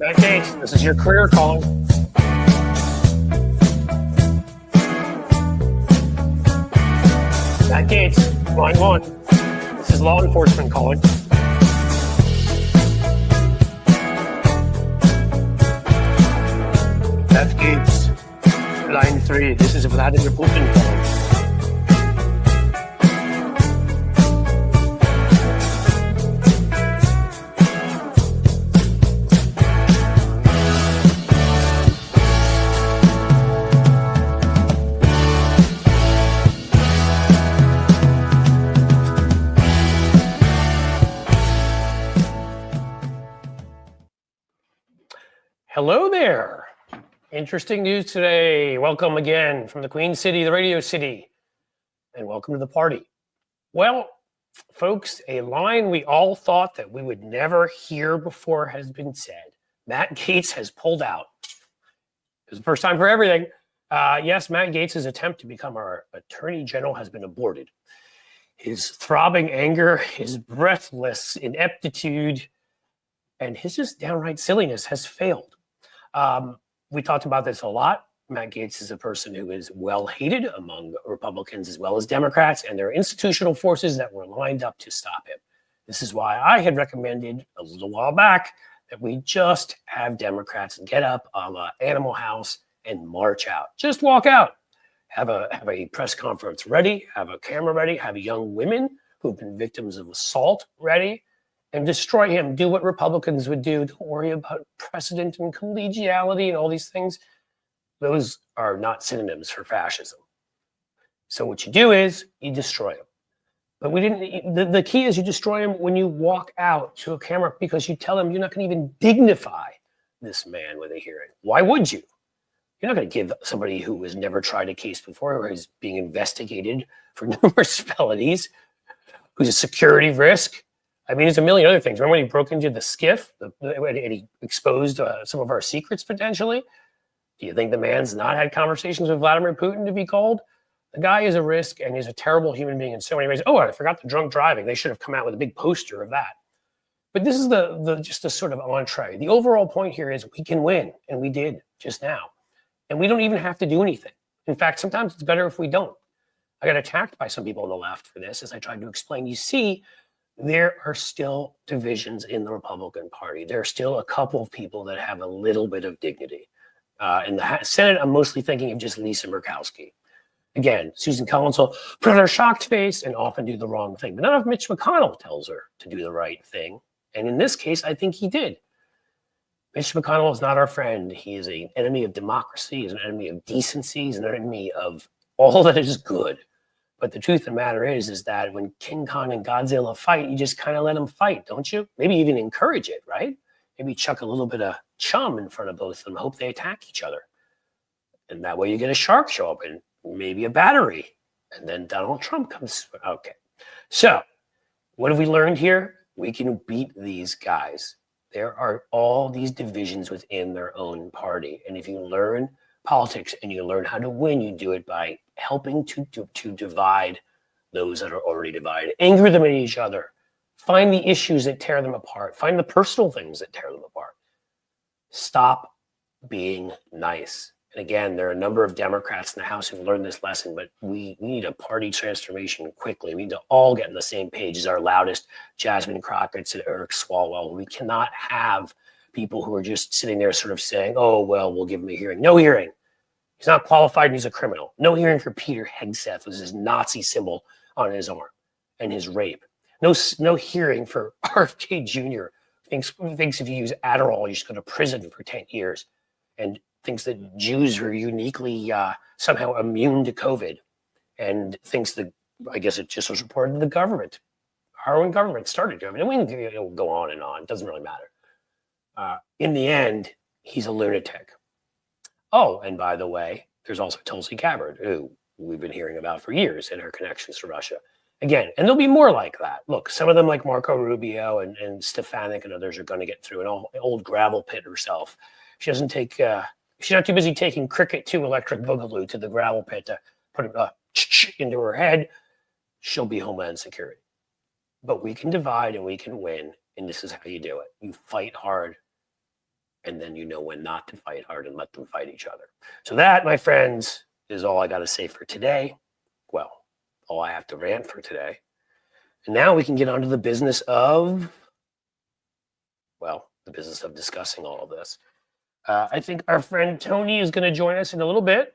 Matt Gaetz, this is your career calling. Matt Gaetz, line one. This is law enforcement calling. Matt Gaetz, line three. This is Vladimir Putin calling. Hello there. Interesting news today. Welcome again from the Queen City, the Radio City, and welcome to the party. Well, folks, a line we all thought that we would never hear before has been said. Matt Gaetz has pulled out. It's the first time for everything. Yes, Matt Gaetz's attempt to become our Attorney General has been aborted. His throbbing anger, his breathless ineptitude, and his just downright silliness has failed. We talked about this a lot. Matt Gaetz is a person who is well hated among Republicans as well as Democrats, and there are institutional forces that were lined up to stop him. This is why I had recommended a little while back that we just have Democrats get up a la Animal House and march out. Just walk out. Have a press conference ready, have a camera ready, have young women who've been victims of assault ready, and destroy him. Do what Republicans would do. Don't worry about precedent and collegiality and all these things. Those are not synonyms for fascism. So what you do is you destroy him. But the key is you destroy him when you walk out to a camera, because you tell him you're not going to even dignify this man with a hearing. Why would you? You're not going to give somebody who has never tried a case before, or is being investigated for numerous felonies, who's a security risk. I mean, there's a million other things. Remember when he broke into the skiff and he exposed some of our secrets potentially? Do you think the man's not had conversations with Vladimir Putin to be called? The guy is a risk, and he's a terrible human being in so many ways. Oh, I forgot the drunk driving. They should have come out with a big poster of that. But this is just a sort of entree. The overall point here is we can win, and we did just now. And we don't even have to do anything. In fact, sometimes it's better if we don't. I got attacked by some people on the left for this, as I tried to explain. You see, there are still divisions in the Republican Party. There are still a couple of people that have a little bit of dignity. In the Senate, I'm mostly thinking of just Lisa Murkowski. Again, Susan Collins will put on her shocked face and often do the wrong thing. But none of Mitch McConnell tells her to do the right thing. And in this case, I think he did. Mitch McConnell is not our friend. He is an enemy of democracy. He's an enemy of decency. He's an enemy of all that is good. But the truth of the matter is that when King Kong and Godzilla fight, you just kind of let them fight, don't you? Maybe even encourage it, right? Maybe chuck a little bit of chum in front of both of them, hope they attack each other. And that way you get a shark show up and maybe a battery. And then Donald Trump comes. Okay. So what have we learned here? We can beat these guys. There are all these divisions within their own party. And if you learn politics and you learn how to win, you do it by helping to divide those that are already divided, anger them at each other, find the issues that tear them apart, find the personal things that tear them apart. Stop being nice. And again, there are a number of Democrats in the House who've learned this lesson, but we need a party transformation quickly. We need to all get on the same page as our loudest Jasmine Crockett's and Eric Swalwell. We cannot have people who are just sitting there sort of saying, oh, well, we'll give him a hearing. No hearing. He's not qualified and he's a criminal. No hearing for Peter Hegseth with his Nazi symbol on his arm and his rape. No hearing for RFK Jr. Thinks if you use Adderall, you should go to prison for 10 years. And thinks that Jews are uniquely somehow immune to COVID. And thinks that, I guess it just was reported to the government. Our own government started doing it. And we can go on and on. It doesn't really matter. In the end, he's a lunatic. Oh, and by the way, there's also Tulsi Gabbard, who we've been hearing about for years, and her connections to Russia. Again, and there'll be more like that. Look, some of them like Marco Rubio and Stefanik and others are going to get through. And old gravel pit herself. She doesn't take, she's not too busy taking Cricket 2 electric boogaloo to the gravel pit to put it into her head. She'll be Homeland Security. But we can divide and we can win. And this is how you do it. You fight hard and then you know when not to fight hard and let them fight each other. So that, my friends, is all I got to say for today. Well, all I have to rant for today. And now we can get on to the business of, the business of discussing all of this. I think our friend Tony is going to join us in a little bit.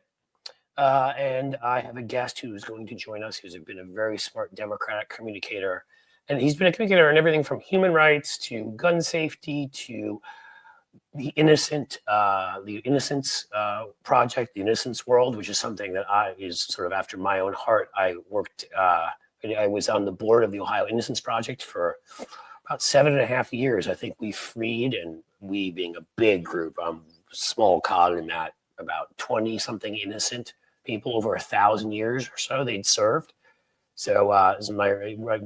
And I have a guest who is going to join us, who's been a very smart Democratic communicator. And he's been a communicator on everything from human rights to gun safety to the Innocence Project, the Innocence World, which is something that is sort of after my own heart. I was on the board of the Ohio Innocence Project for about 7.5 years. I think we freed, and we being a big group, small cog in that, about 20 something innocent people over 1,000 years or so they'd served. So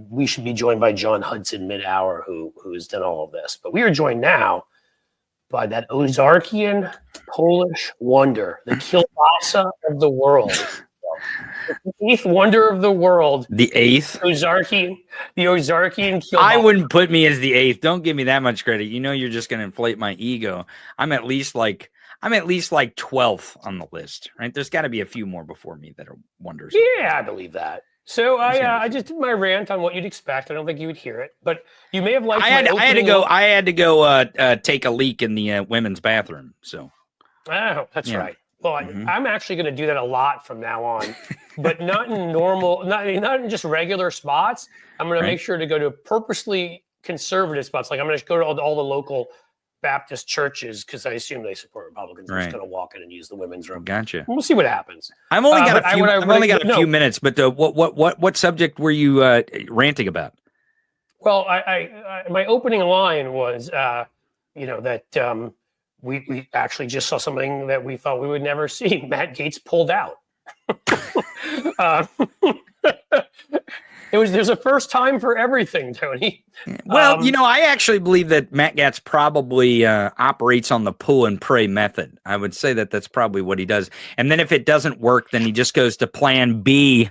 we should be joined by John Hutson mid-hour, who has done all of this. But we are joined now by that Ozarkian Polish wonder, the kielbasa of the world. The eighth wonder of the world. The eighth? The Ozarkian kielbasa. I wouldn't put me as the eighth. Don't give me that much credit. You know you're just going to inflate my ego. I'm at least like 12th on the list, right? There's got to be a few more before me that are wonders. Yeah, I believe that. So I just did my rant on what you'd expect. I don't think you would hear it, but you may have liked. I had to go take a leak in the women's bathroom. So. Oh, that's right. Well, I'm actually going to do that a lot from now on, but not in normal, not in just regular spots. I'm going to make sure to go to purposely conservative spots. Like I'm going to go to all the local Baptist churches because I assume they support Republicans. I'm just going to walk in and use the women's room. Gotcha. We'll see what happens. I've only got a few minutes, but what subject were you ranting about? Well, I my opening line was, that we actually just saw something that we thought we would never see. Matt Gaetz pulled out. There's a first time for everything, Tony. Well, I actually believe that Matt Gaetz probably operates on the pull and pray method. I would say that that's probably what he does. And then if it doesn't work, then he just goes to plan B,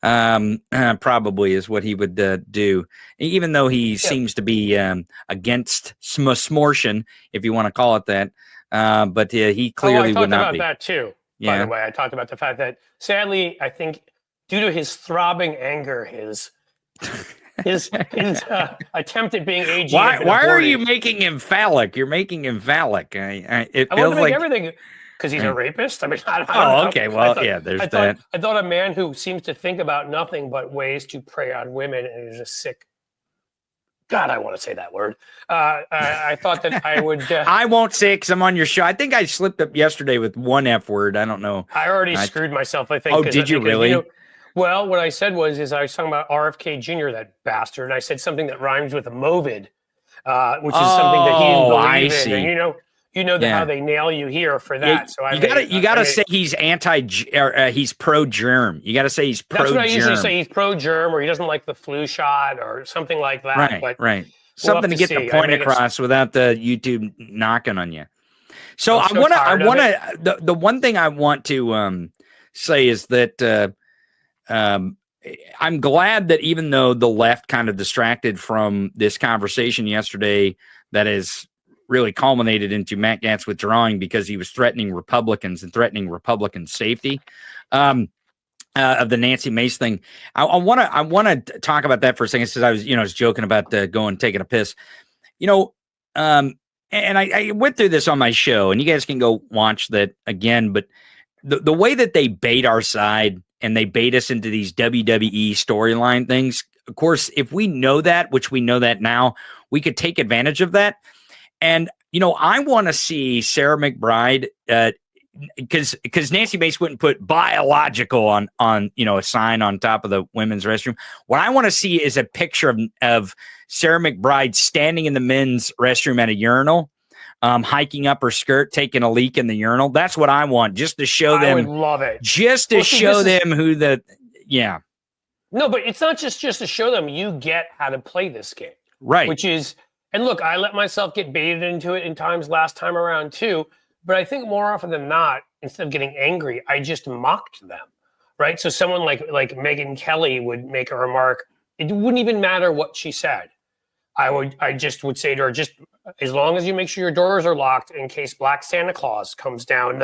probably is what he would do, even though he seems to be against smortion, if you want to call it that. But he clearly would not be. I talked about that too, by the way. I talked about the fact that, sadly, I think due to his throbbing anger, his attempt at being AG. Why are you making him phallic? You're making him phallic. It feels like everything. Because he's a rapist? I mean, I don't know. Okay. Well, there's that. I thought a man who seems to think about nothing but ways to prey on women and is just sick. God, I want to say that word. I thought that I would. I won't say it because I'm on your show. I think I slipped up yesterday with one F word. I don't know. I already screwed myself, I think. Oh, did you really? Well, what I said was I was talking about RFK Jr., that bastard, and I said something that rhymes with Movid, which is something that he didn't believe in. And you know how they nail you here for that. So you gotta say he's he's pro-germ. You gotta say he's pro-germ. That's what I usually say. He's pro-germ, or he doesn't like the flu shot, or something like that. Right. Something to get the point across without the YouTube knocking on you. So the one thing I want to say is that I'm glad that even though the left kind of distracted from this conversation yesterday, that is really culminated into Matt Gaetz withdrawing because he was threatening Republicans and threatening Republican safety of the Nancy Mace thing. I want to talk about that for a second, since I was joking about going taking a piss, and I went through this on my show, and you guys can go watch that again. But the way that they bait our side and they bait us into these WWE storyline things, of course, if we know that, which we know that now, we could take advantage of that. And, I want to see Sarah McBride, because Nancy Mace wouldn't put biological on a sign on top of the women's restroom. What I want to see is a picture of Sarah McBride standing in the men's restroom at a urinal, hiking up her skirt, taking a leak in the urinal. That's what I want, just to show them. I would love it. Just to show them who No, but it's not just to show them you get how to play this game. Right. Which is, and look, I let myself get baited into it in times last time around too, but I think more often than not, instead of getting angry, I just mocked them, right? So someone like Megyn Kelly would make a remark. It wouldn't even matter what she said. I just would say to her, just as long as you make sure your doors are locked in case Black Santa Claus comes down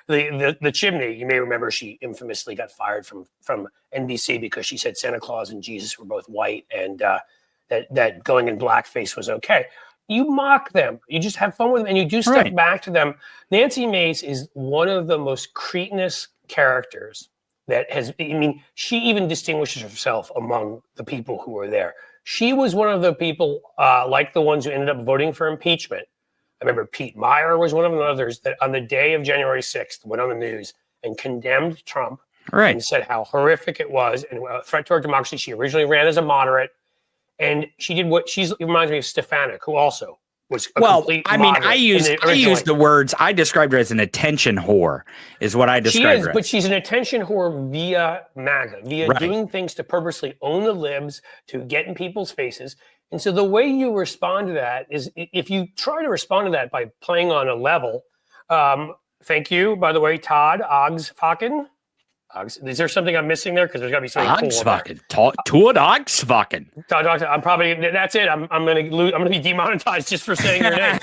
the chimney. You may remember she infamously got fired from NBC because she said Santa Claus and Jesus were both white, and that going in blackface was okay. You mock them. You just have fun with them, and you do stuff back to them. Nancy Mace is one of the most cretinous characters that has, I mean, she even distinguishes herself among the people who were there. She was one of the people, like the ones who ended up voting for impeachment. I remember Pete Meyer was one of the others that on the day of January 6th went on the news and condemned Trump and said how horrific it was and a threat to our democracy. She originally ran as a moderate, and she did what it reminds me of Stefanik, who also was a complete moderate. I use the words, I described her as an attention whore, is what I described her as. But she's an attention whore via MAGA, via doing things to purposely own the libs, to get in people's faces. And so the way you respond to that is, if you try to respond to that by playing on a level, thank you, by the way, Todd Ogsfaken. Is there something I'm missing there? Because there's got to be something cool. Todd Ogsfaken. I'm probably, that's it. I'm going to be demonetized just for saying your name.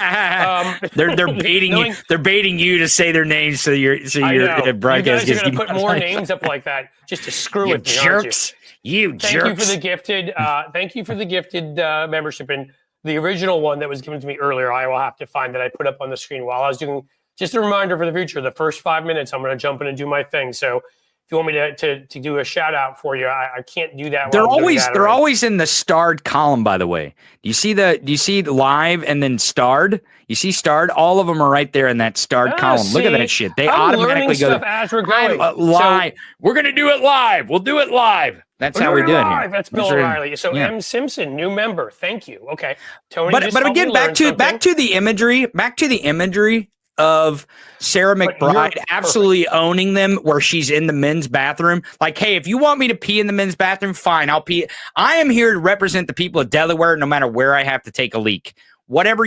They're baiting you. They're baiting you to say their names so your broadcast gets demonetized. You guys are going to put more names up like that just to screw with me, jerks. You jerks. Thank you for the gifted. Thank you for the gifted membership. And the original one that was given to me earlier, I will have to find that I put up on the screen while I was doing. Just a reminder for the future. The first 5 minutes, I'm going to jump in and do my thing. So if you want me to do a shout out for you, I can't do that. They're always in the starred column, by the way. Do you see live and then starred? You see starred? All of them are right there in that starred column. Look at that shit. They automatically go stuff as we're going live. We're gonna do it live. We'll do it live. That's how we do it here. That's Bill O'Reilly. So M. Simpson, new member. Thank you. Okay, Tony. But again, back to the imagery of Sarah McBride absolutely owning them, where she's in the men's bathroom. Like, hey, if you want me to pee in the men's bathroom, fine, I'll pee. I am here to represent the people of Delaware, no matter where I have to take a leak. Whatever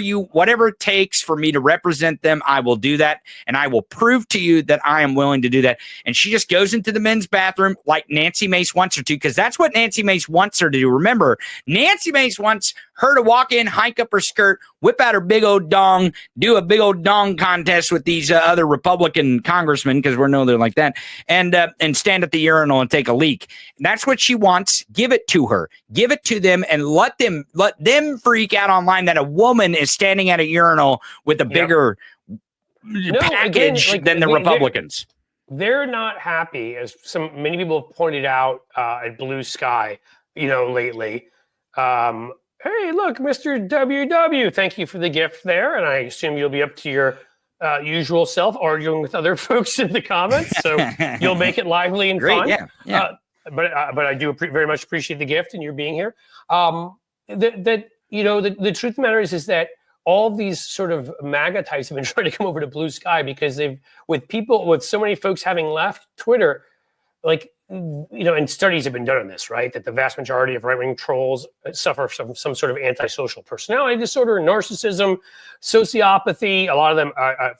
it takes for me to represent them, I will do that. And I will prove to you that I am willing to do that. And she just goes into the men's bathroom like Nancy Mace wants her to, because that's what Nancy Mace wants her to do. Remember, Nancy Mace wants her to walk in, hike up her skirt, whip out her big old dong, do a big old dong contest with these other Republican congressmen, because we know they're like that, and stand at the urinal and take a leak. That's what she wants. Give it to her. Give it to them, and let them freak out online that a woman is standing at a urinal with a bigger package than the Republicans. They're not happy, as many people have pointed out at Blue Sky, lately. Hey, look, Mr. WW, thank you for the gift there. And I assume you'll be up to your usual self arguing with other folks in the comments. So you'll make it lively and fun. Yeah. But I do very much appreciate the gift and your being here. The truth of the matter is that all these sort of MAGA types have been trying to come over to Blue Sky because with so many folks having left Twitter, and studies have been done on this, right? That the vast majority of right-wing trolls suffer from some sort of antisocial personality disorder, narcissism, sociopathy. A lot of them are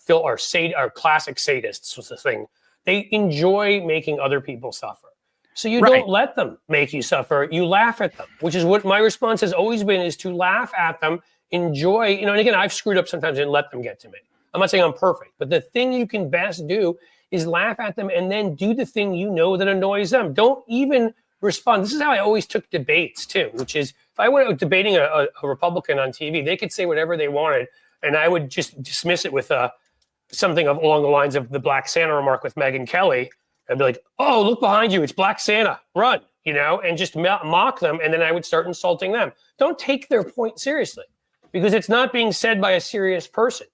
classic sadists was the thing. They enjoy making other people suffer. So you don't let them make you suffer. You laugh at them, which is what my response has always been, is to laugh at them, enjoy, and again, I've screwed up sometimes and let them get to me. I'm not saying I'm perfect, but the thing you can best do is laugh at them and then do the thing that annoys them. Don't even respond. This is how I always took debates too, which is if I went out debating a Republican on TV, they could say whatever they wanted, and I would just dismiss it with something along the lines of the Black Santa remark with Megyn Kelly. I'd be like, oh, look behind you, it's Black Santa, run, and just mock them, and then I would start insulting them. Don't take their point seriously, because it's not being said by a serious person.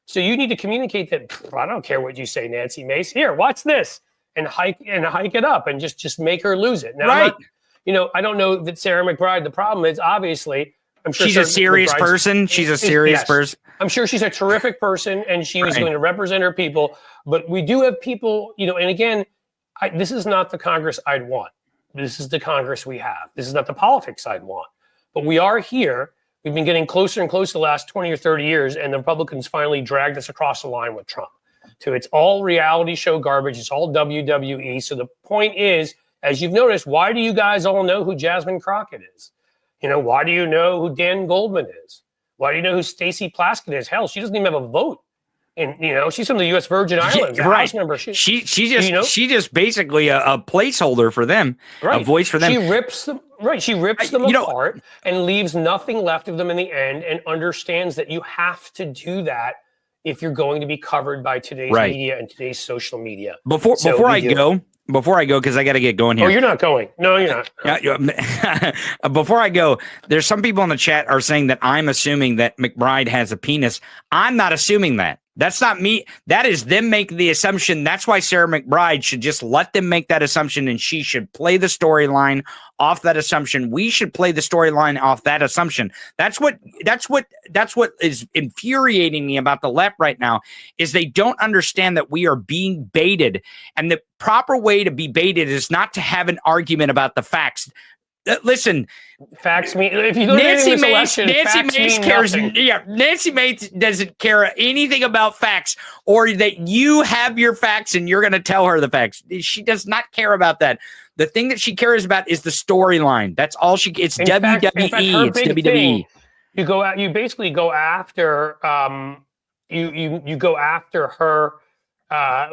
So you need to communicate that, I don't care what you say, Nancy Mace. Here, watch this, and hike it up, and just make her lose it. Now, I don't know that Sarah McBride. The problem is, obviously, I'm sure she's a serious person. She's a serious person. I'm sure she's a terrific person, and she was going to represent her people. But we do have people, and again, this is not the Congress I'd want. This is the Congress we have. This is not the politics I'd want. But we are here. We've been getting closer and closer the last 20 or 30 years, and the Republicans finally dragged us across the line with Trump. It's all reality show garbage. It's all WWE. So the point is, as you've noticed, why do you guys all know who Jasmine Crockett is? Why do you know who Dan Goldman is? Why do you know who Stacey Plaskett is? Hell, she doesn't even have a vote. And she's from the U.S. Virgin Islands. Right. House member. She just basically a placeholder for them, right. a voice for them. She rips them apart and leaves nothing left of them in the end, and understands that you have to do that if you're going to be covered by today's media and today's social media. Before I go, because I got to get going here. Oh, you're not going. No, you're not. Before I go, there's some people in the chat are saying that I'm assuming that McBride has a penis. I'm not assuming that. That's not me. That is them making the assumption. That's why Sarah McBride should just let them make that assumption, and she should play the storyline off that assumption. We should play the storyline off that assumption. That's what is infuriating me about the left right now, is they don't understand that we are being baited, and the proper way to be baited is not to have an argument about the facts. Listen, facts mean if you look Nancy at this Mace, election, Nancy facts Mace mean cares. nothing. Yeah, Nancy Mace doesn't care anything about facts, or that you have your facts and you're going to tell her the facts. She does not care about that. The thing that she cares about is the storyline. That's all she. It's WWE. It's WWE. You basically go after. You go after her.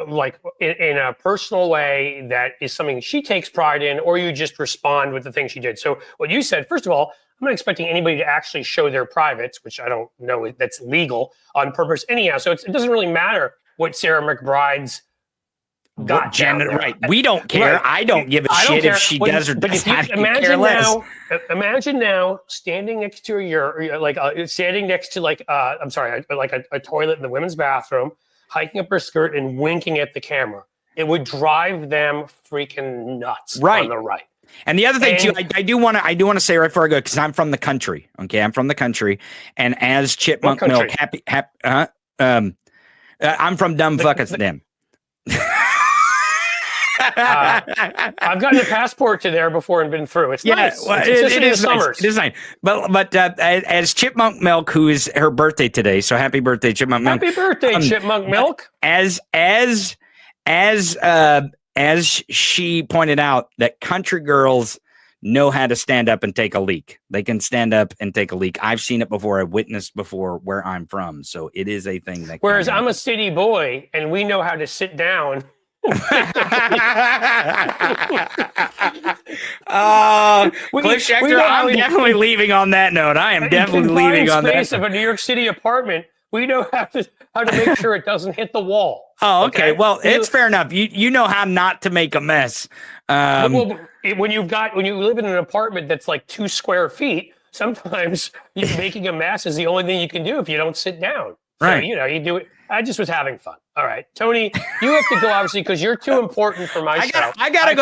Like in a personal way that is something she takes pride in, or you just respond with the thing she did. So what you said, first of all, I'm not expecting anybody to actually show their privates, which I don't know if that's legal on purpose anyhow. So it doesn't really matter what Sarah McBride's got right. We don't care. Right. I don't give a shit if she does or does not care less. Imagine now standing next to standing next to a toilet in the women's bathroom, hiking up her skirt and winking at the camera. It would drive them freaking nuts on the right. And the other thing too, I do want to say right before I go, because I'm from the country. Okay, I'm from the country, and as Chipmunk Milk, I'm from dumb fuckers them. I've gotten a passport to there before and been through. It's nice. Well, it is nice. It is nice. But as Chipmunk Milk, who is her birthday today, so happy birthday, Chipmunk Milk. Happy birthday, Chipmunk Milk. As she pointed out, that country girls know how to stand up and take a leak. They can stand up and take a leak. I've seen it before. I've witnessed before where I'm from. So it is a thing that. Whereas I'm a city boy and we know how to sit down. Cliff Schechter, I'm definitely leaving on that note. I am definitely leaving on that. In space of a New York City apartment, we know how to make sure it doesn't hit the wall. Oh, okay. Well, it's fair enough. You know how not to make a mess. When you live in an apartment that's like 2 square feet, sometimes making a mess is the only thing you can do if you don't sit down. Right. So, you do it. I just was having fun. All right, Tony, you have to go obviously because you're too important for my show. I gotta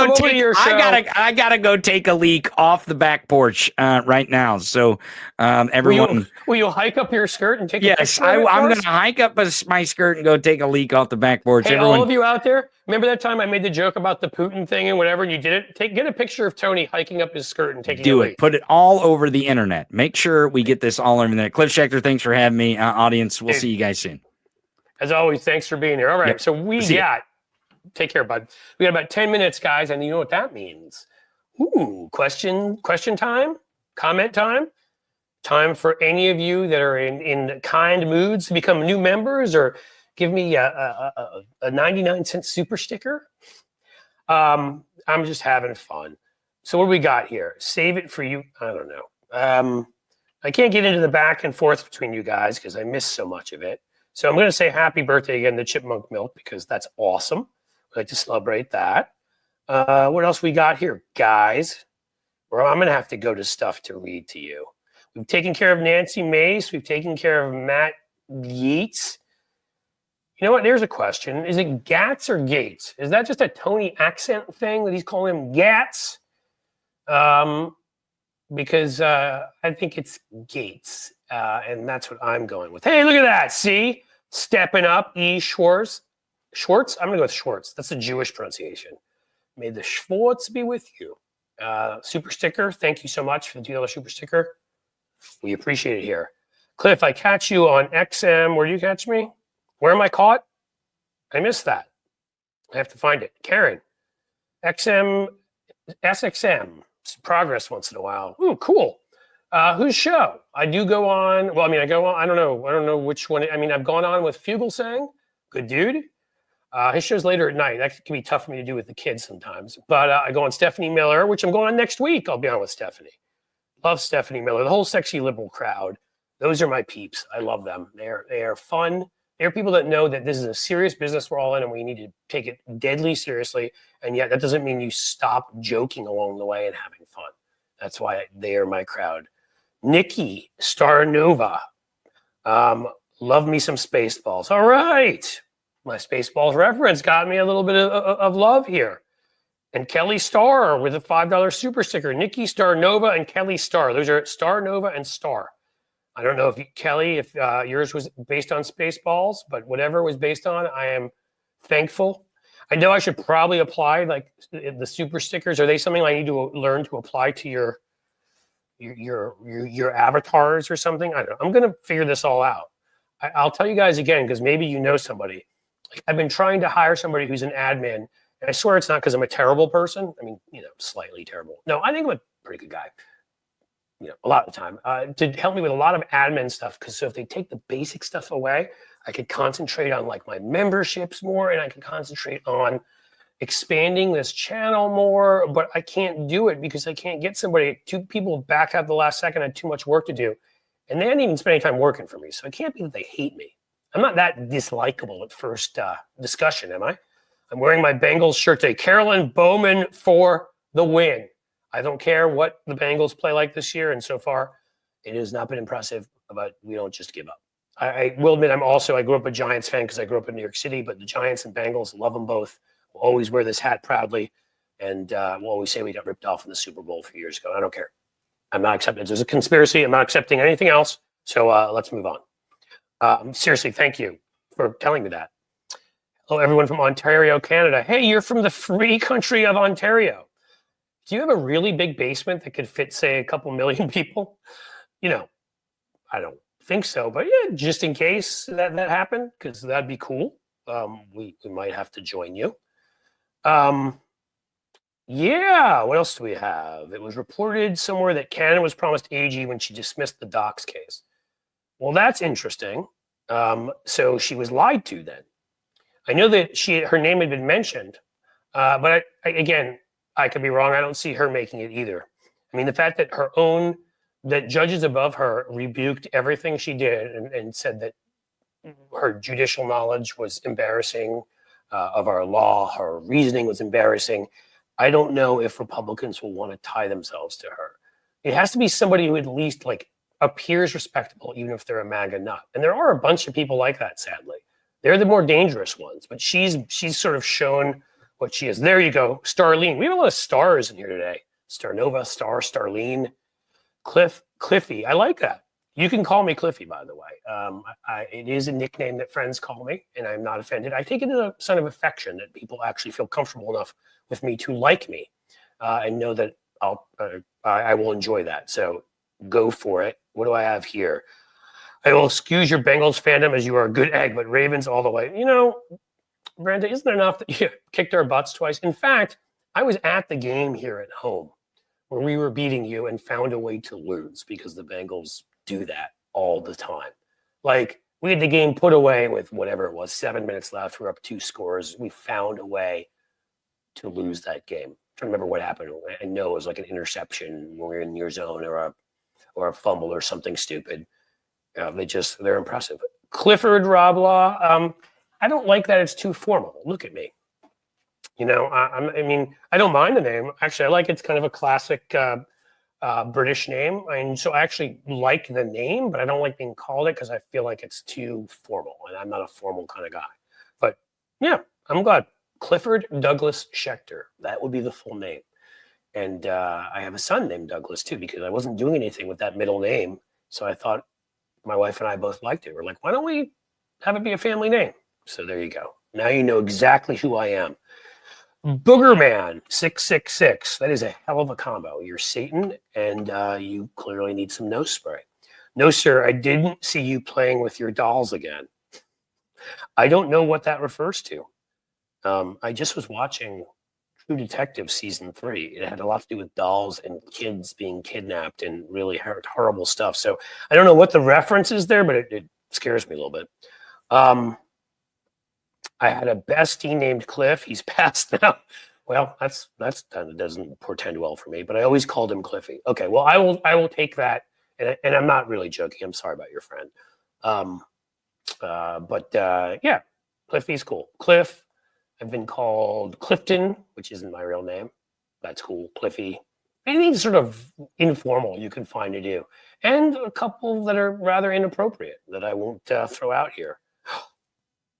go take a leak off the back porch right now. So everyone, will you hike up your skirt and take? Yes, I'm going to hike up my skirt and go take a leak off the back porch. Hey, all of you out there, remember that time I made the joke about the Putin thing and whatever, and you did it? Get a picture of Tony hiking up his skirt and taking a leak. Put it all over the internet. Make sure we get this all over the internet. Cliff Schechter, thanks for having me. Audience, we'll see you guys soon. As always, thanks for being here. All right, so take care, bud. We got about 10 minutes, guys, and you know what that means. Ooh, question time, comment time. Time for any of you that are in kind moods to become new members or give me a 99-cent super sticker. I'm just having fun. So what do we got here? Save it for you. I don't know. I can't get into the back and forth between you guys because I missed so much of it. So I'm going to say happy birthday again to Chipmunk Milk because that's awesome. I'd like to celebrate that. What else we got here, guys? Well, I'm going to have to go to stuff to read to you. We've taken care of Nancy Mace. We've taken care of Matt Gaetz. You know what? There's a question. Is it Gaetz or Gaetz? Is that just a Tony accent thing that he's calling him Gaetz? Because I think it's Gaetz. And that's what I'm going with. Hey, look at that. See? Stepping up. E. Schwartz. Schwartz? I'm going to go with Schwartz. That's a Jewish pronunciation. May the Schwartz be with you. Super sticker. Thank you so much for the $2 super sticker. We appreciate it here. Cliff, I catch you on XM. Where do you catch me? Where am I caught? I missed that. I have to find it. Karen. XM. SXM. Progress once in a while. Ooh, cool. Whose show? I do go on. Well, I mean, I go on. I don't know which one. I mean, I've gone on with Fugelsang. Good dude. His show's later at night. That can be tough for me to do with the kids sometimes. But I go on Stephanie Miller, which I'm going on next week. I'll be on with Stephanie. Love Stephanie Miller. The whole sexy liberal crowd. Those are my peeps. I love them. They are fun. They're people that know that this is a serious business we're all in, and we need to take it deadly seriously. And yet, that doesn't mean you stop joking along the way and having fun. That's why they are my crowd. Nikki Star Nova. Love me some Spaceballs. All right. My Spaceballs reference got me a little bit of love here. And Kelly Starr with a $5 super sticker. Nikki Star Nova and Kelly Starr. Those are Star Nova and Star. I don't know if Kelly, if yours was based on Spaceballs, but whatever it was based on, I am thankful. I know I should probably apply like the super stickers. Are they something I need to learn to apply to your avatars or something? I don't know. I'm going to figure this all out. I'll tell you guys again, because maybe you know somebody. Like, I've been trying to hire somebody who's an admin, and I swear it's not because I'm a terrible person. I mean, slightly terrible. No, I think I'm a pretty good guy. A lot of the time, to help me with a lot of admin stuff. Because so if they take the basic stuff away, I could concentrate on like my memberships more, and I could concentrate on expanding this channel more. But I can't do it because I can't get somebody. 2 people backed out the last second. I had too much work to do, and they didn't even spend any time working for me. So it can't be that they hate me. I'm not that dislikable at first discussion, am I? I'm wearing my Bengals shirt today. Carolyn Bowman for the win. I don't care what the Bengals play like this year, and so far, it has not been impressive, but we don't just give up. I will admit I grew up a Giants fan because I grew up in New York City, but the Giants and Bengals, love them both. We'll always wear this hat proudly, and we'll always say we got ripped off in the Super Bowl a few years ago. I don't care. I'm not accepting. There's a conspiracy. I'm not accepting anything else, so let's move on. Seriously, thank you for telling me that. Hello, everyone from Ontario, Canada. Hey, you're from the free country of Ontario. Do you have a really big basement that could fit, say, a couple million people? I don't think so, but yeah, just in case that happened, because that'd be cool. We might have to join you. Yeah, what else do we have? It was reported somewhere that Canada was promised AG when she dismissed the docs case. Well, that's interesting. So she was lied to then. I know that her name had been mentioned, but again, I could be wrong. I don't see her making it either. I mean, the fact that judges above her rebuked everything she did and said that her judicial knowledge was embarrassing of our law, her reasoning was embarrassing. I don't know if Republicans will want to tie themselves to her. It has to be somebody who at least appears respectable, even if they're a MAGA nut. And there are a bunch of people like that, sadly. They're the more dangerous ones, but she's sort of shown what she is. There you go. Starlene. We have a lot of stars in here today. Starnova, Starlene, Cliffy. I like that. You can call me Cliffy, by the way. It is a nickname that friends call me, and I'm not offended. I take it as a sign of affection that people actually feel comfortable enough with me to like me and know that I will enjoy that. So go for it. What do I have here? I will excuse your Bengals fandom as you are a good egg, but Ravens all the way. Brenda, isn't it enough that you kicked our butts twice? In fact, I was at the game here at home where we were beating you and found a way to lose because the Bengals do that all the time. We had the game put away with whatever it was, 7 minutes left. We were up 2 scores. We found a way to lose that game. I'm trying to remember what happened. I know it was like an interception when we were in your zone or a fumble or something stupid. They're impressive. Clifford Roblaw. I don't like that it's too formal. Look at me. I mean, I don't mind the name. Actually, I like it's kind of a classic British name. And so I actually like the name, but I don't like being called it because I feel like it's too formal. And I'm not a formal kind of guy. But yeah, I'm glad. Clifford Douglas Schechter. That would be the full name. And I have a son named Douglas, too, because I wasn't doing anything with that middle name. So I thought my wife and I both liked it. We're like, why don't we have it be a family name? So there you go. Now you know exactly who I am. Boogerman 666. That is a hell of a combo. You're Satan, and you clearly need some nose spray. No, sir, I didn't see you playing with your dolls again. I don't know what that refers to. I just was watching True Detective season 3. It had a lot to do with dolls and kids being kidnapped and really horrible stuff. So I don't know what the reference is there, but it scares me a little bit. I had a bestie named Cliff. He's passed now. Well, that doesn't portend well for me, but I always called him Cliffy. Okay, well, I will take that, and I'm not really joking. I'm sorry about your friend. Yeah, Cliffy's cool. Cliff. I've been called Clifton, which isn't my real name. That's cool. Cliffy. Anything sort of informal you can find to do. And a couple that are rather inappropriate that I won't throw out here.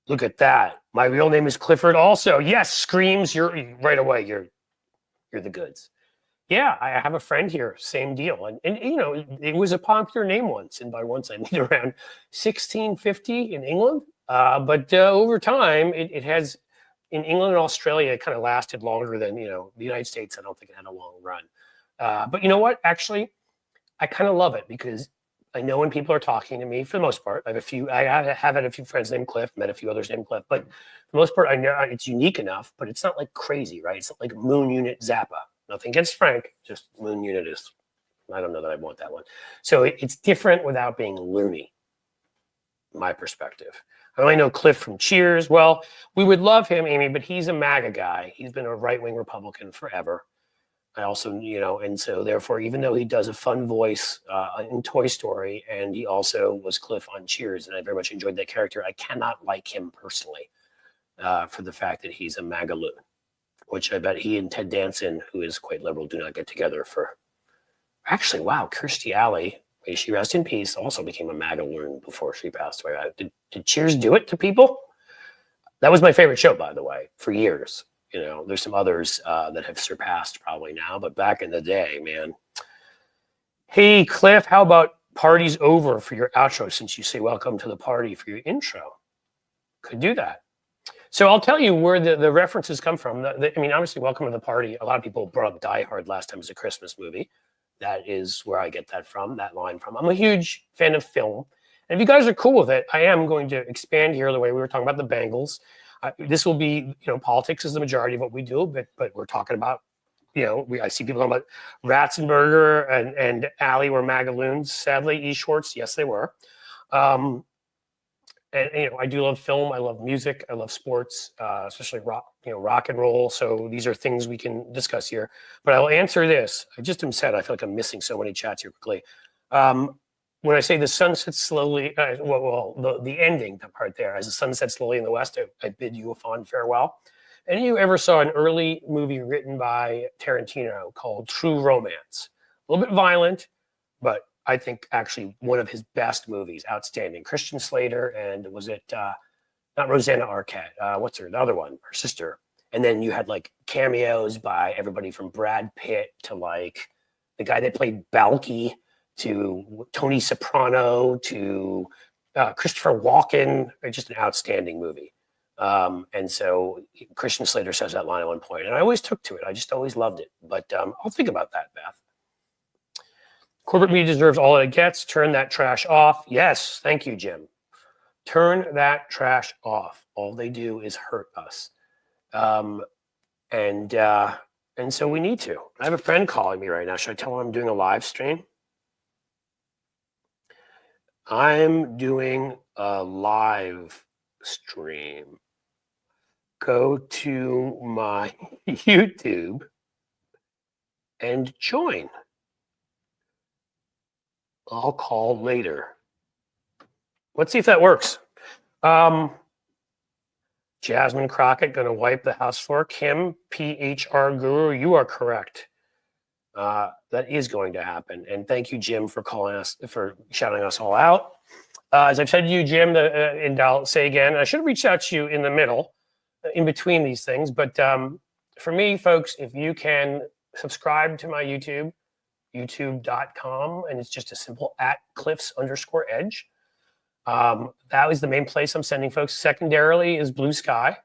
Look at that. My real name is Clifford also. Yes, screams, you're right away. You're the goods. Yeah, I have a friend here, same deal. And you know, it was a popular name once. And by once, I mean around 1650 in England. But over time, it has... In England and Australia, it kind of lasted longer than, you know, the United States. I don't think it had a long run. But you know what? Actually, I kind of love it because I know when people are talking to me, for the most part, I have had a few friends named Cliff, met a few others named Cliff, but for the most part, I know it's unique enough, but it's not like crazy, right? It's not like Moon Unit Zappa. Nothing against Frank, just Moon Unit is, I don't know that I want that one. So it's different without being loony, my perspective. I only know Cliff from Cheers. Well, we would love him, Amy, but he's a MAGA guy. He's been a right-wing Republican forever. I also, you know, and so therefore, even though he does a fun voice in Toy Story, and he also was Cliff on Cheers, and I very much enjoyed that character, I cannot like him personally for the fact that he's a MAGA loon, which I bet he and Ted Danson, who is quite liberal, do not get together for. Actually, wow, Kirstie Alley, may she rest in peace, also became a MAGA loon before she passed away. Did Cheers do it to people? That was my favorite show, by the way, for years. You know, there's some others that have surpassed probably now, but back in the day, man. Hey, Cliff, how about party's over for your outro since you say welcome to the party for your intro? Could do that. So I'll tell you where the references come from. I mean, obviously, welcome to the party. A lot of people brought up Die Hard last time as a Christmas movie. That is where I get that line from. I'm a huge fan of film. And if you guys are cool with it, I am going to expand here the way we were talking about the Bengals. This will be, you know, politics is the majority of what we do, but we're talking about, you know, I see people talking about Ratzenberger and Alley were MAGA loons. Sadly, E. Schwartz, yes, they were. And you know, I do love film. I love music. I love sports, especially rock and roll. So these are things we can discuss here. But I will answer this. I just am sad. I feel like I'm missing so many chats here quickly. When I say the sun sets slowly, the ending, the part there, as the sun sets slowly in the west, I bid you a fond farewell. Any of you ever saw an early movie written by Tarantino called True Romance? A little bit violent, but I think actually one of his best movies, outstanding. Christian Slater and was it not Rosanna Arquette? What's her, the other one, her sister. And then you had like cameos by everybody from Brad Pitt to like the guy that played Balky to Tony Soprano to Christopher Walken. Just an outstanding movie. And so Christian Slater says that line at one point, and I always took to it. I just always loved it. But I'll think about that, Beth. Corporate media deserves all it gets. Turn that trash off. Yes, thank you, Jim. Turn that trash off. All they do is hurt us. And so we need to. I have a friend calling me right now. Should I tell him I'm doing a live stream? I'm doing a live stream. Go to my YouTube and join. I'll call later. Let's see if that works. Jasmine Crockett going to wipe the house floor. Kim, PHR Guru, you are correct. That is going to happen. And thank you, Jim, for calling us, for shouting us all out. As I've said to you, Jim, and I'll say again, I should have reached out to you in the middle, in between these things. But for me, folks, if you can subscribe to my YouTube, youtube.com, and it's just a simple @cliffs_edge. That was the main place I'm sending folks. Secondarily is Blue Sky,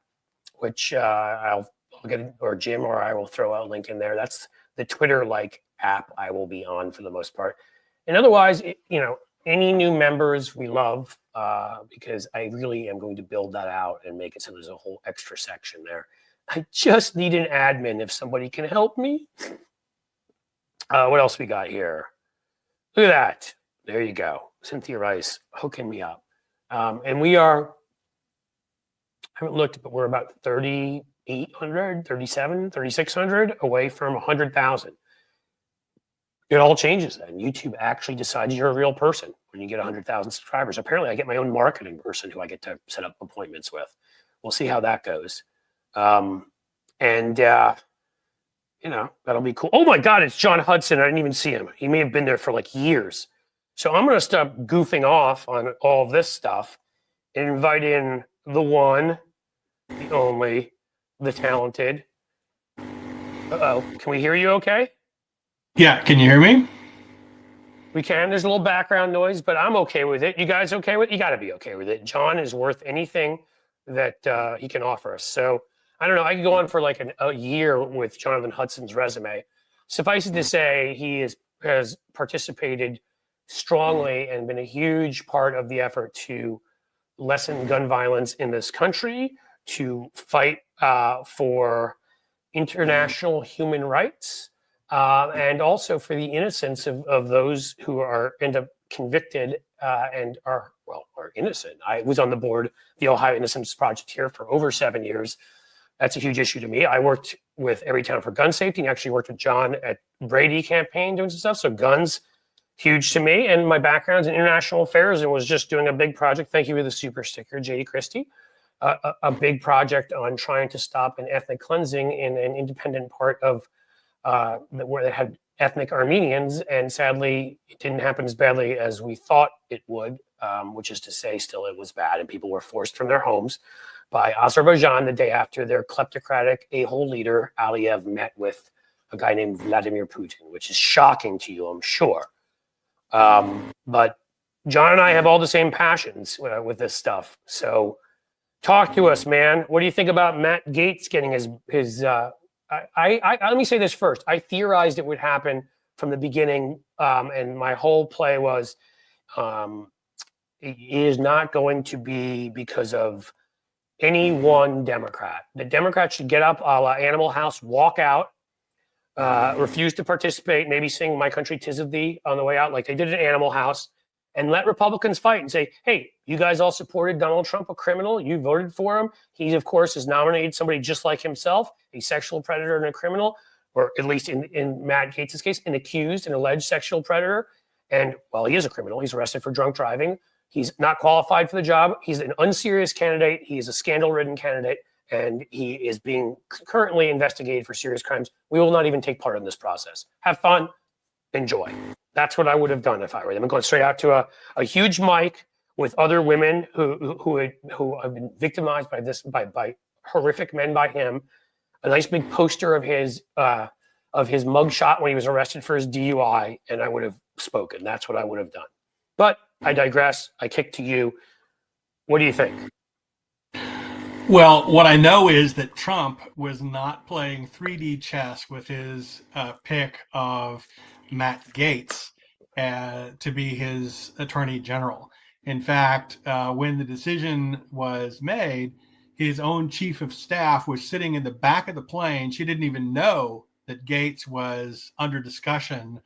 which I'll get, or Jim or I will throw out a link in there. That's the Twitter-like app I will be on for the most part. And otherwise, any new members we love, because I really am going to build that out and make it so there's a whole extra section there. I just need an admin if somebody can help me. What else we got here? Look at that. There you go. Cynthia Rice hooking me up. And we are, I haven't looked, but we're about 3,800, 37, 3,600 away from 100,000. It all changes then. YouTube actually decides you're a real person when you get 100,000 subscribers. Apparently, I get my own marketing person who I get to set up appointments with. We'll see how that goes. That'll be cool. Oh my God, it's John Hutson. I didn't even see him. He may have been there for like years. So I'm going to stop goofing off on all of this stuff and invite in the one, the only, the talented. Uh-oh. Can we hear you okay? Yeah, can you hear me? We can. There's a little background noise, but I'm okay with it. You guys okay with it? You got to be okay with it. John is worth anything that he can offer us. So I don't know. I could go on for like a year with Jonathan Hudson's resume. Suffice it to say, he has participated strongly and been a huge part of the effort to lessen gun violence in this country, to fight for international human rights, and also for the innocence of those who end up convicted and are innocent. I was on the board of the Ohio Innocence Project here for over 7 years. That's a huge issue to me. I worked with Everytown for Gun Safety and actually worked with John at Brady campaign doing some stuff. So guns, huge to me. And my background's in international affairs and was just doing a big project. Thank you for the super sticker, JD Christie. A big project on trying to stop an ethnic cleansing in an independent part of where they had ethnic Armenians. And sadly, it didn't happen as badly as we thought it would, which is to say still it was bad and people were forced from their homes by Azerbaijan the day after their kleptocratic a-hole leader, Aliyev, met with a guy named Vladimir Putin, which is shocking to you, I'm sure. But John and I have all the same passions with this stuff. So talk to us, man. What do you think about Matt Gaetz getting his let me say this first. I theorized it would happen from the beginning, and my whole play was it is not going to be because of any one Democrat. The Democrats should get up a la Animal House, walk out, refuse to participate, maybe sing My Country 'Tis of Thee on the way out like they did at Animal House, and let Republicans fight and say, hey, you guys all supported Donald Trump, a criminal. You voted for him. He, of course, has nominated somebody just like himself, a sexual predator and a criminal, or at least in Matt Gaetz's case, an accused, an alleged sexual predator. And, well, he is a criminal. He's arrested for drunk driving. He's not qualified for the job. He's an unserious candidate. He is a scandal-ridden candidate, and he is being currently investigated for serious crimes. We will not even take part in this process. Have fun. Enjoy. That's what I would have done if I were them. I'm going straight out to a huge mic with other women who have been victimized by horrific men by him. A nice big poster of his mugshot when he was arrested for his DUI, and I would have spoken. That's what I would have done. But I digress. I kick to you. What do you think? Well, what I know is that Trump was not playing 3D chess with his pick of Matt Gaetz to be his attorney general. In fact, when the decision was made, his own chief of staff was sitting in the back of the plane. She didn't even know that Gaetz was under discussion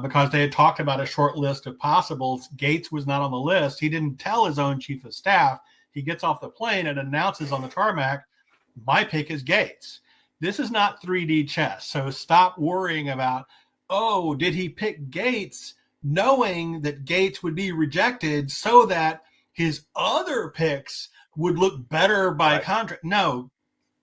because they had talked about a short list of possibles. Gaetz was not on the list. He didn't tell his own chief of staff. He gets off the plane and announces on the tarmac, my pick is Gaetz. This is not 3D chess. So stop worrying about, oh, did he pick Gaetz knowing that Gaetz would be rejected so that his other picks would look better by contract? No,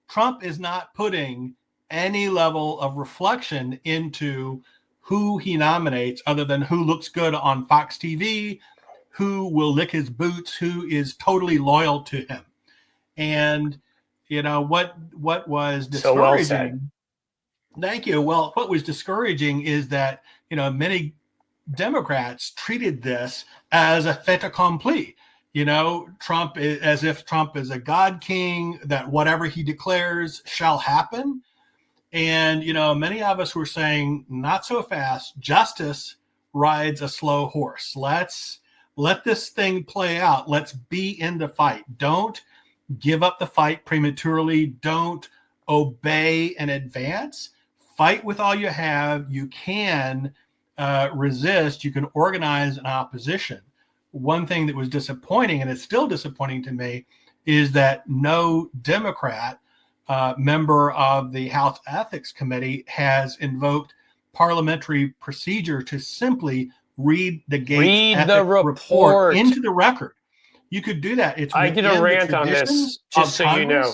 Trump is not putting any level of reflection into who he nominates other than who looks good on Fox TV, who will lick his boots, who is totally loyal to him. And, you know, what was discouraging. So well said. Thank you. Well, what was discouraging is that, you know, many Democrats treated this as a fait accompli. You know, as if Trump is a God king, that whatever he declares shall happen. And, you know, many of us were saying, not so fast. Justice rides a slow horse. Let's let this thing play out. Let's be in the fight. Don't give up the fight prematurely. Don't obey in advance, fight with all you have. You can resist. You can organize an opposition. One thing that was disappointing, and it's still disappointing to me, is that no Democrat member of the House Ethics Committee has invoked parliamentary procedure to simply read the Gaetz report into the record. You could do that. It's I did a rant on this, just so you know.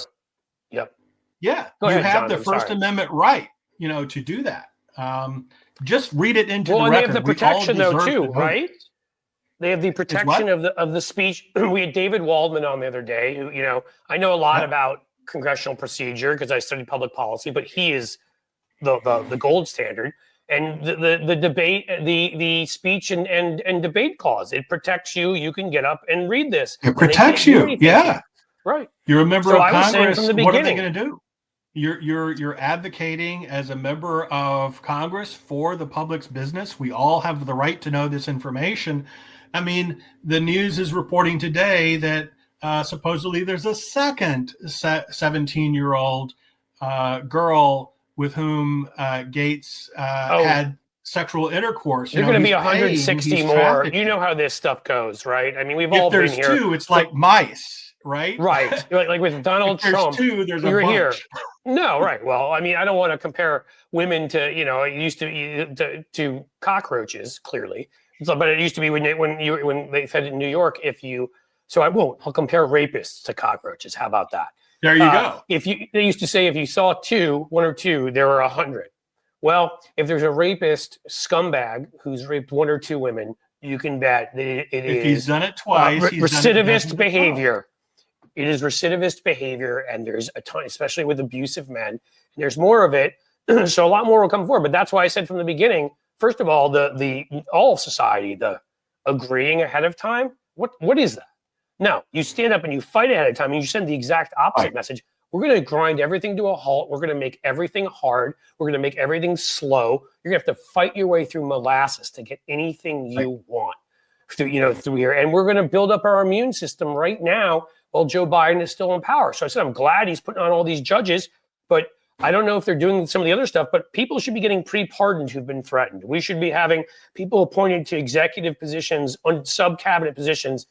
Yep. Yeah, Go ahead, have John, the I'm First sorry. Amendment right, to do that. Just read it into the Well, and record. they have the protection though deserve too, to know right? this. They have the protection of the speech. We had David Waldman on the other day, who, I know a lot about congressional procedure because I studied public policy, but he is the gold standard. And the debate, the speech and debate clause, it protects you. You can get up and read this. It protects you. Yeah. Right. You're a member of Congress. From the what are they beginning, going to do? You're advocating as a member of Congress for the public's business. We all have the right to know this information. I mean, the news is reporting today that supposedly there's a second 17-year-old girl with whom Gaetz had sexual intercourse. You're going to be 160 more. You know how this stuff goes, right? I mean, we've all been here. If there's two, it's like mice, right? Right. Like with Donald Trump. There's two, there's a you're bunch. Here. No, right. Well, I mean, I don't want to compare women to, it used to cockroaches, clearly. So, but it used to be when they said in New York, I'll compare rapists to cockroaches. How about that? There you go. They used to say if you saw one or two, there were 100. Well, if there's a rapist scumbag who's raped one or two women, you can bet that if he's done it twice, recidivist behavior. It is recidivist behavior, and there's a ton, especially with abusive men. And there's more of it, so a lot more will come forward. But that's why I said from the beginning. First of all, the all of society, the agreeing ahead of time. What is that? No, you stand up and you fight ahead of time, and you send the exact opposite message. We're going to grind everything to a halt. We're going to make everything hard. We're going to make everything slow. You're going to have to fight your way through molasses to get anything you want through here. And we're going to build up our immune system right now while Joe Biden is still in power. So I said, I'm glad he's putting on all these judges, but I don't know if they're doing some of the other stuff, but people should be getting pre-pardoned who've been threatened. We should be having people appointed to executive positions, on sub-cabinet positions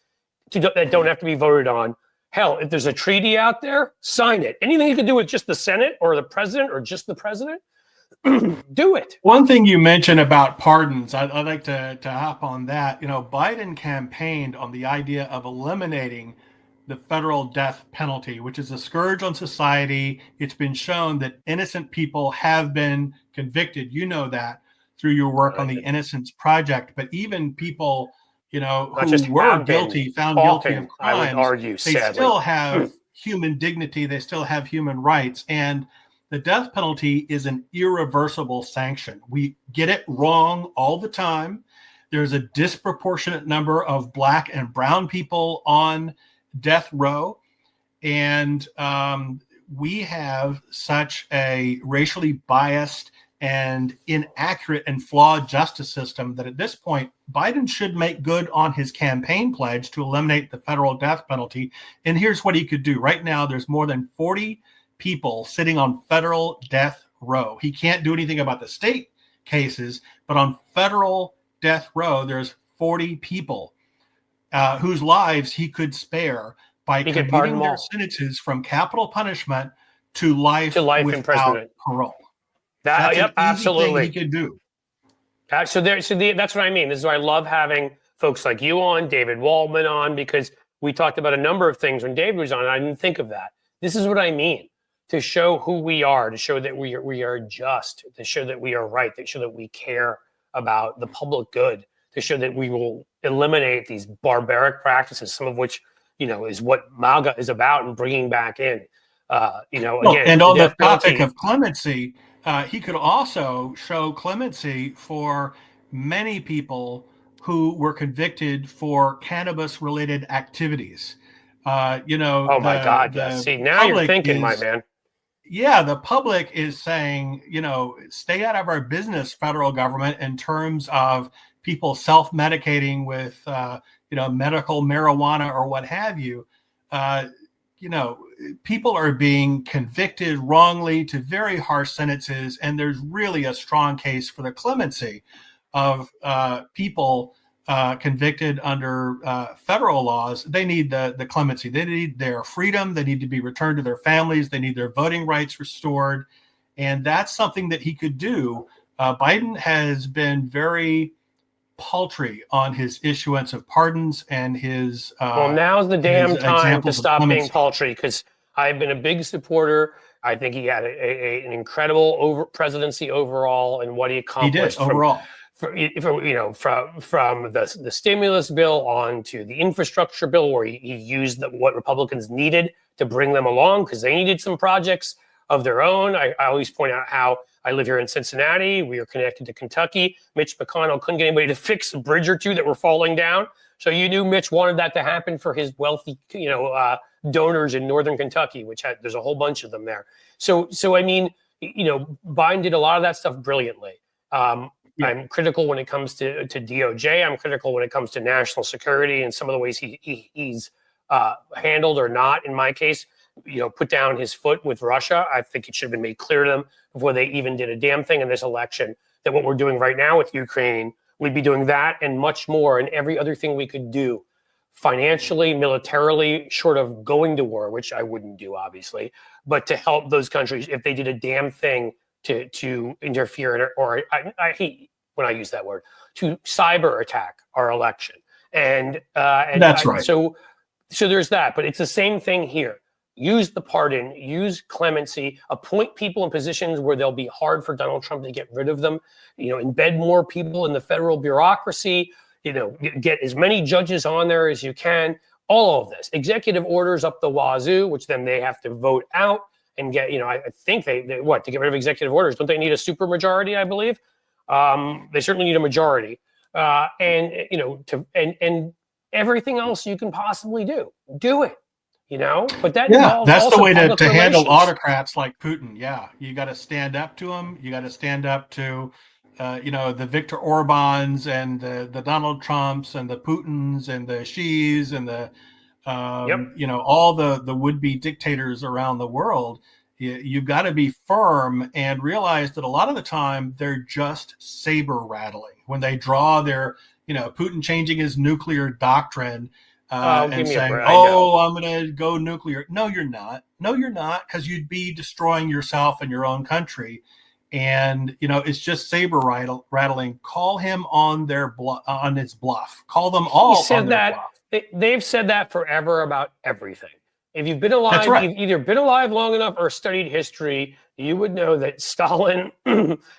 that don't have to be voted on. Hell, if there's a treaty out there, sign it. Anything you can do with just the Senate or the president or just the president, do it. One thing you mentioned about pardons, I'd like to hop on that. Biden campaigned on the idea of eliminating the federal death penalty, which is a scourge on society. It's been shown that innocent people have been convicted. You know that through your work on the Innocence Project. But even people, who were guilty, found guilty of crimes, I would argue, they still have human dignity. They still have human rights. And the death penalty is an irreversible sanction. We get it wrong all the time. There's a disproportionate number of Black and brown people on death row, and we have such a racially biased and inaccurate and flawed justice system that at this point Biden should make good on his campaign pledge to eliminate the federal death penalty. And here's what he could do. Right now there's more than 40 people sitting on federal death row. He can't do anything about the state cases, but on federal death row there's 40 people whose lives he could spare by commuting their sentences from capital punishment to life without parole. That's an absolutely easy thing he could do. That's what I mean. This is why I love having folks like you on, David Waldman on, because we talked about a number of things when David was on. And I didn't think of that. This is what I mean. To show who we are, to show that we are just, to show that we are right, to show that we care about the public good, to show that we will eliminate these barbaric practices, some of which, is what MAGA is about and bringing back in. Again, and on the topic of clemency, he could also show clemency for many people who were convicted for cannabis-related activities. Oh my God! Yes. See, now you're thinking, my man. Yeah, the public is saying, stay out of our business, federal government, in terms of people self-medicating with, medical marijuana or what have you. people are being convicted wrongly to very harsh sentences, and there's really a strong case for the clemency of people convicted under federal laws. They need the clemency. They need their freedom. They need to be returned to their families. They need their voting rights restored. And that's something that he could do. Biden has been very paltry on his issuance of pardons and his well, now's the damn time to stop being clemency. paltry, because I've been a big supporter. I think he had an incredible presidency overall, and what he accomplished. He did overall. From the stimulus bill on to the infrastructure bill, where he used what Republicans needed to bring them along, because they needed some projects of their own. I always point out how I live here in Cincinnati. We are connected to Kentucky. Mitch McConnell couldn't get anybody to fix a bridge or two that were falling down. So you knew Mitch wanted that to happen for his wealthy, donors in northern Kentucky, there's a whole bunch of them there. So I mean, Biden did a lot of that stuff brilliantly. I'm critical when it comes to DOJ. I'm critical when it comes to national security and some of the ways he's handled, or not, in my case, put down his foot with Russia. I think it should have been made clear to them before they even did a damn thing in this election that what we're doing right now with Ukraine, we'd be doing that and much more, and every other thing we could do financially, militarily, short of going to war, which I wouldn't do, obviously, but to help those countries if they did a damn thing to interfere in, or I hate when I use that word, to cyber attack our election. And that's right. So there's that, but it's the same thing here. Use the pardon, use clemency, appoint people in positions where they'll be hard for Donald Trump to get rid of them, embed more people in the federal bureaucracy, get as many judges on there as you can, all of this. Executive orders up the wazoo, which then they have to vote out and get, I think they to get rid of executive orders, don't they need a supermajority, I believe? They certainly need a majority. And everything else you can possibly do it. But that that's the way to relations. handle autocrats like Putin. Yeah, you got to stand up to them. You got to stand up to, the Viktor Orbáns and the Donald Trumps and the Putins and the Xis and the, all the would-be dictators around the world. You've got to be firm and realize that a lot of the time they're just saber rattling when they draw their, Putin changing his nuclear doctrine. And saying, I'm going to go nuclear. No, you're not. No, you're not, because you'd be destroying yourself and your own country. And, it's just saber rattling. Call him on on his bluff. Call them all on their bluff. They've said that forever about everything. If you've been alive, you've either been alive long enough or studied history, you would know that Stalin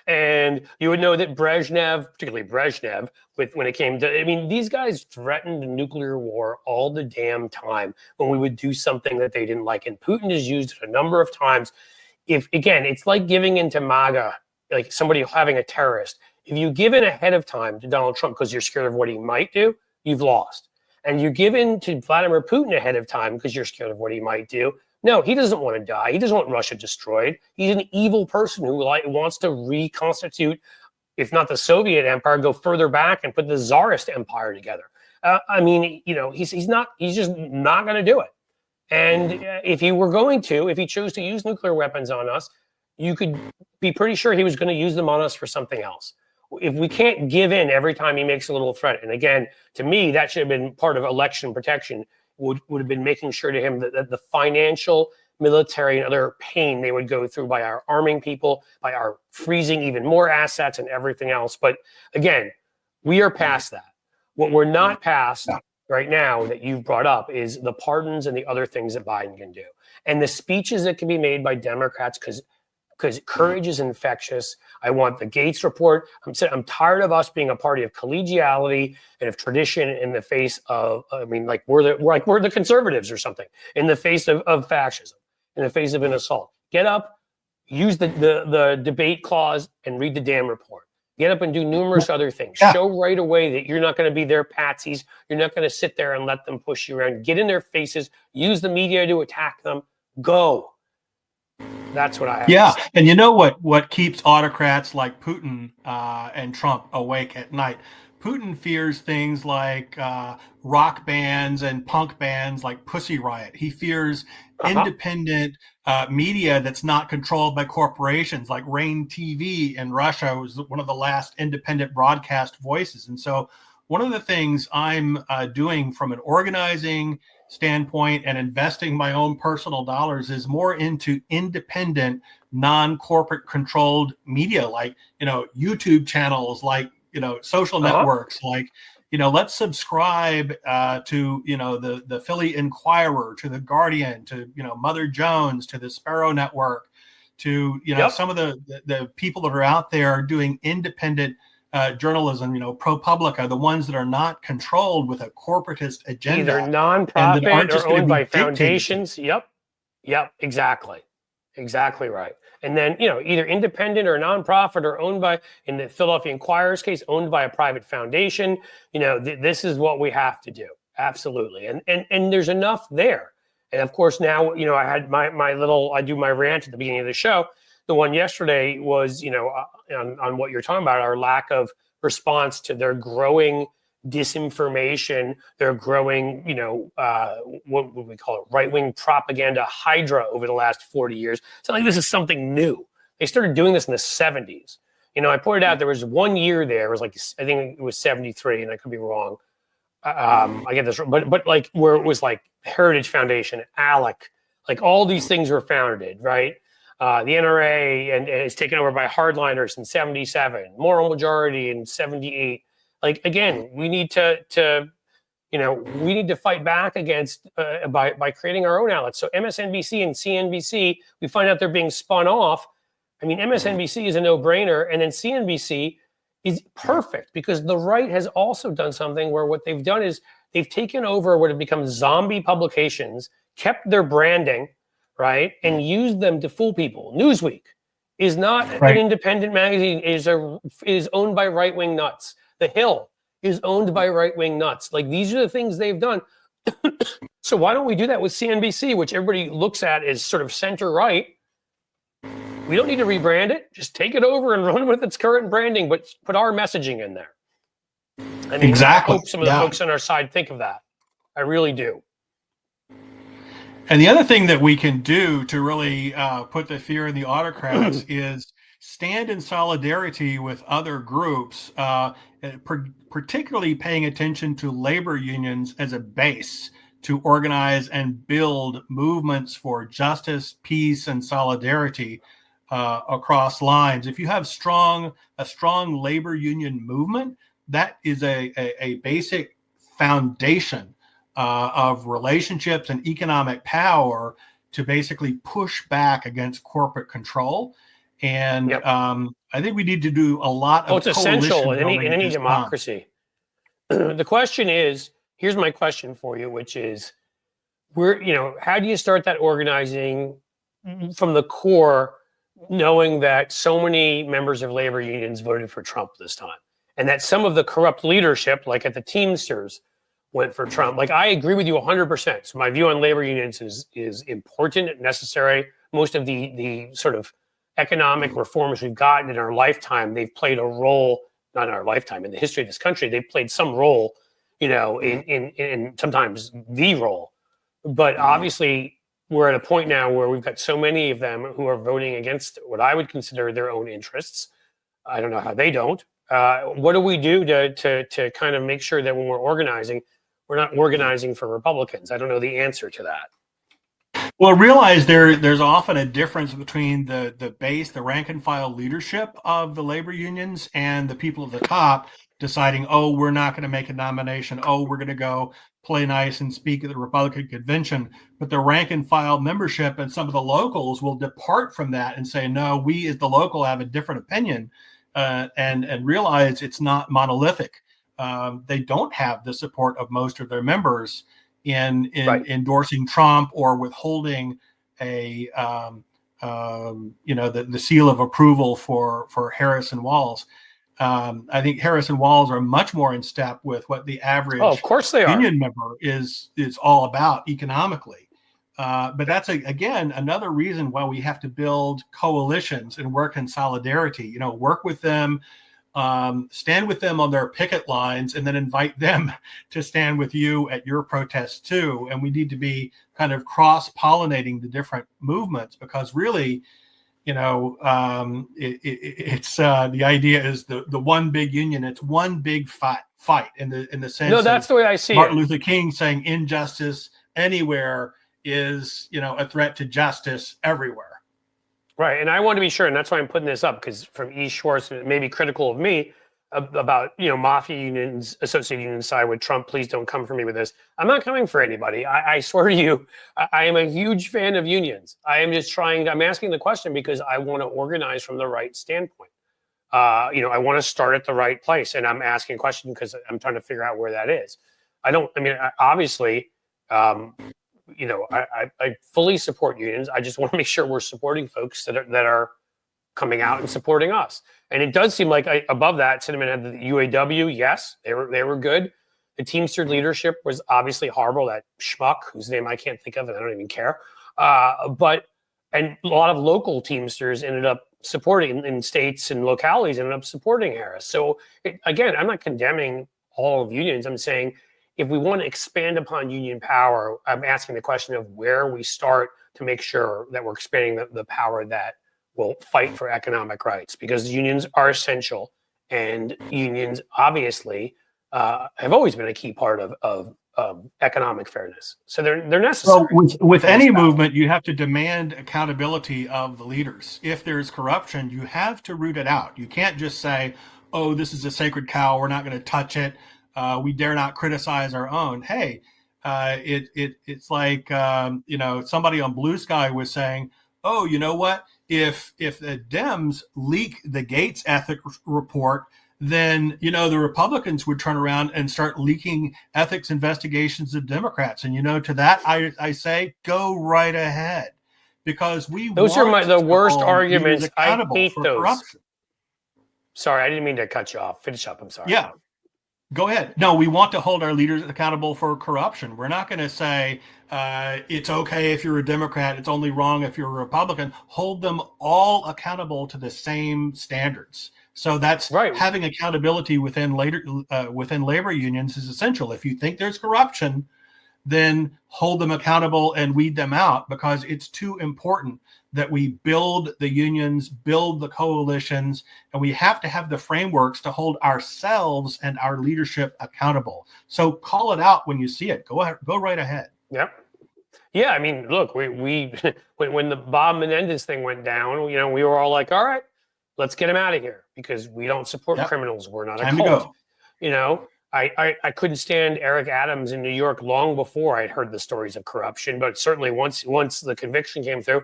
and you would know that Brezhnev, particularly Brezhnev, when it came to, these guys threatened a nuclear war all the damn time when we would do something that they didn't like. And Putin has used it a number of times. It's like giving into MAGA, like somebody having a terrorist. If you give in ahead of time to Donald Trump because you're scared of what he might do, you've lost. And you give in to Vladimir Putin ahead of time because you're scared of what he might do. No, he doesn't want to die. He doesn't want Russia destroyed. He's an evil person who wants to reconstitute, if not the Soviet Empire, go further back and put the Tsarist Empire together. He's just not going to do it. And if he chose to use nuclear weapons on us, you could be pretty sure he was going to use them on us for something else. If we can't give in every time he makes a little threat, and again, to me, that should have been part of election protection, would have been making sure to him that the financial, military, and other pain they would go through by our arming people, by our freezing even more assets and everything else. But again, we are past that. What we're not past right now that you've brought up is the pardons and the other things that Biden can do. And the speeches that can be made by Democrats, because courage is infectious. I want the Gaetz report. I'm tired of us being a party of collegiality and of tradition in the face of, we're the conservatives or something, in the face of fascism, in the face of an assault. Get up, use the debate clause, and read the damn report. Get up and do numerous other things. Yeah. Show right away that you're not going to be their patsies. You're not going to sit there and let them push you around. Get in their faces. Use the media to attack them. Go. That's what I have to say. And you know what keeps autocrats like Putin and Trump awake at night? Putin fears things like rock bands and punk bands like Pussy Riot. He fears independent media that's not controlled by corporations, like Rain TV in Russia was one of the last independent broadcast voices. And so one of the things I'm doing from an organizing standpoint and investing my own personal dollars is more into independent, non-corporate controlled media, like, YouTube channels, like, social networks, like, let's subscribe to, the Philly Inquirer, to the Guardian, to, Mother Jones, to the Sparrow Network, to, some of the people that are out there doing independent journalism, ProPublica, the ones that are not controlled with a corporatist agenda. Either nonprofit or owned by foundations. Yep, exactly. Exactly right. And then, either independent or nonprofit or owned by, in the Philadelphia Inquirer's case, owned by a private foundation. This is what we have to do. Absolutely. And there's enough there. And of course, now, I had I do my rant at the beginning of the show. The one yesterday was, on what you're talking about, our lack of response to their growing disinformation, their growing, what would we call it, right-wing propaganda hydra over the last 40 years. It's not like this is something new. They started doing this in the 70s. I pointed out there was 1 year there, it was like, I think it was 73, and I could be wrong. I get this wrong, but like where it was like Heritage Foundation, ALEC, like all these things were founded, right? The NRA and it's taken over by hardliners in 77, moral majority in 78. Like, again, we need to fight back against by creating our own outlets. So MSNBC and CNBC, we find out they're being spun off. I mean, MSNBC is a no-brainer, and then CNBC is perfect because the right has also done something where what they've done is they've taken over what have become zombie publications, kept their branding, right, and used them to fool people. Newsweek is not an independent magazine; is owned by right-wing nuts. The Hill is owned by right-wing nuts. Like, these are the things they've done. So why don't we do that with CNBC, which everybody looks at as sort of center-right? We don't need to rebrand it. Just take it over and run with its current branding, but put our messaging in there. I mean, exactly. I hope some of the folks on our side think of that. I really do. And the other thing that we can do to really put the fear in the autocrats is stand in solidarity with other groups, particularly paying attention to labor unions as a base to organize and build movements for justice, peace, and solidarity across lines. If you have a strong labor union movement, that is a basic foundation of relationships and economic power to basically push back against corporate control. And I think we need to do a lot of it's essential in any democracy. The question is, here's my question for you, which is, how do you start that organizing from the core, knowing that so many members of labor unions voted for Trump this time, and that some of the corrupt leadership, like at the Teamsters, went for Trump? Like, I agree with you 100%. So my view on labor unions is important, necessary. Most of the sort of economic reforms we've gotten in our lifetime, they've played a role, not in our lifetime, in the history of this country, they've played some role, in sometimes the role. But obviously, we're at a point now where we've got so many of them who are voting against what I would consider their own interests. I don't know how they don't. What do we do to kind of make sure that when we're organizing, we're not organizing for Republicans? I don't know the answer to that. Well, realize there's often a difference between the base, the rank and file leadership of the labor unions and the people at the top deciding, oh, we're not going to make a nomination. Oh, we're going to go play nice and speak at the Republican convention. But the rank and file membership and some of the locals will depart from that and say, no, we as the local have a different opinion, and realize it's not monolithic. They don't have the support of most of their members in endorsing Trump or withholding the seal of approval for Harris and Walz. I think Harris and Walz are much more in step with what the average of course they union member is all about economically. But that's again another reason why we have to build coalitions and work in solidarity. Work with them stand with them on their picket lines, and then invite them to stand with you at your protest too. And we need to be kind of cross-pollinating the different movements, because really, it's the idea is the one big union. It's one big fight in the sense. No, that's the way I see Martin it. Luther King saying injustice anywhere is, a threat to justice everywhere. Right. And I want to be sure, and that's why I'm putting this up, because from E. Schwartz, it may be critical of me about, mafia unions, associated unions side with Trump. Please don't come for me with this. I'm not coming for anybody. I swear to you, I am a huge fan of unions. I'm asking the question because I want to organize from the right standpoint. I want to start at the right place. And I'm asking a question because I'm trying to figure out where that is. Obviously, I fully support unions. I just want to make sure we're supporting folks that are coming out and supporting us. And it does seem like above that, Cinnamon had the UAW. Yes, they were good. The Teamster leadership was obviously horrible. That schmuck whose name I can't think of, and I don't even care. And a lot of local Teamsters ended up supporting in states and localities ended up supporting Harris. So again, I'm not condemning all of unions. I'm saying, if we want to expand upon union power, I'm asking the question of where we start to make sure that we're expanding the power that will fight for economic rights, because unions are essential, and unions obviously have always been a key part of economic fairness. So they're necessary. Well, with any movement, you have to demand accountability of the leaders. If there's corruption, you have to root it out. You can't just say, "Oh, this is a sacred cow. We're not going to touch it. We dare not criticize our own." Hey, it's like somebody on Blue Sky was saying, "Oh, you know what? If the Dems leak the Gaetz ethics report, then the Republicans would turn around and start leaking ethics investigations of Democrats." And to that I say, go right ahead, because those are the worst arguments. I hate those. Corruption. Sorry, I didn't mean to cut you off. Finish up. I'm sorry. Yeah. Go ahead. No, we want to hold our leaders accountable for corruption. We're not going to say it's okay if you're a Democrat, it's only wrong if you're a Republican. Hold them all accountable to the same standards. So that's right. Having accountability within labor unions is essential. If you think there's corruption, then hold them accountable and weed them out, because it's too important that we build the unions, build the coalitions, and we have to have the frameworks to hold ourselves and our leadership accountable. So call it out when you see it. Go ahead, go right ahead. Yep. Yeah, I mean, look, we when the Bob Menendez thing went down, we were all like, all right, let's get him out of here, because we don't support criminals. We're not a cult. I couldn't stand Eric Adams in New York long before I'd heard the stories of corruption, but certainly once the conviction came through,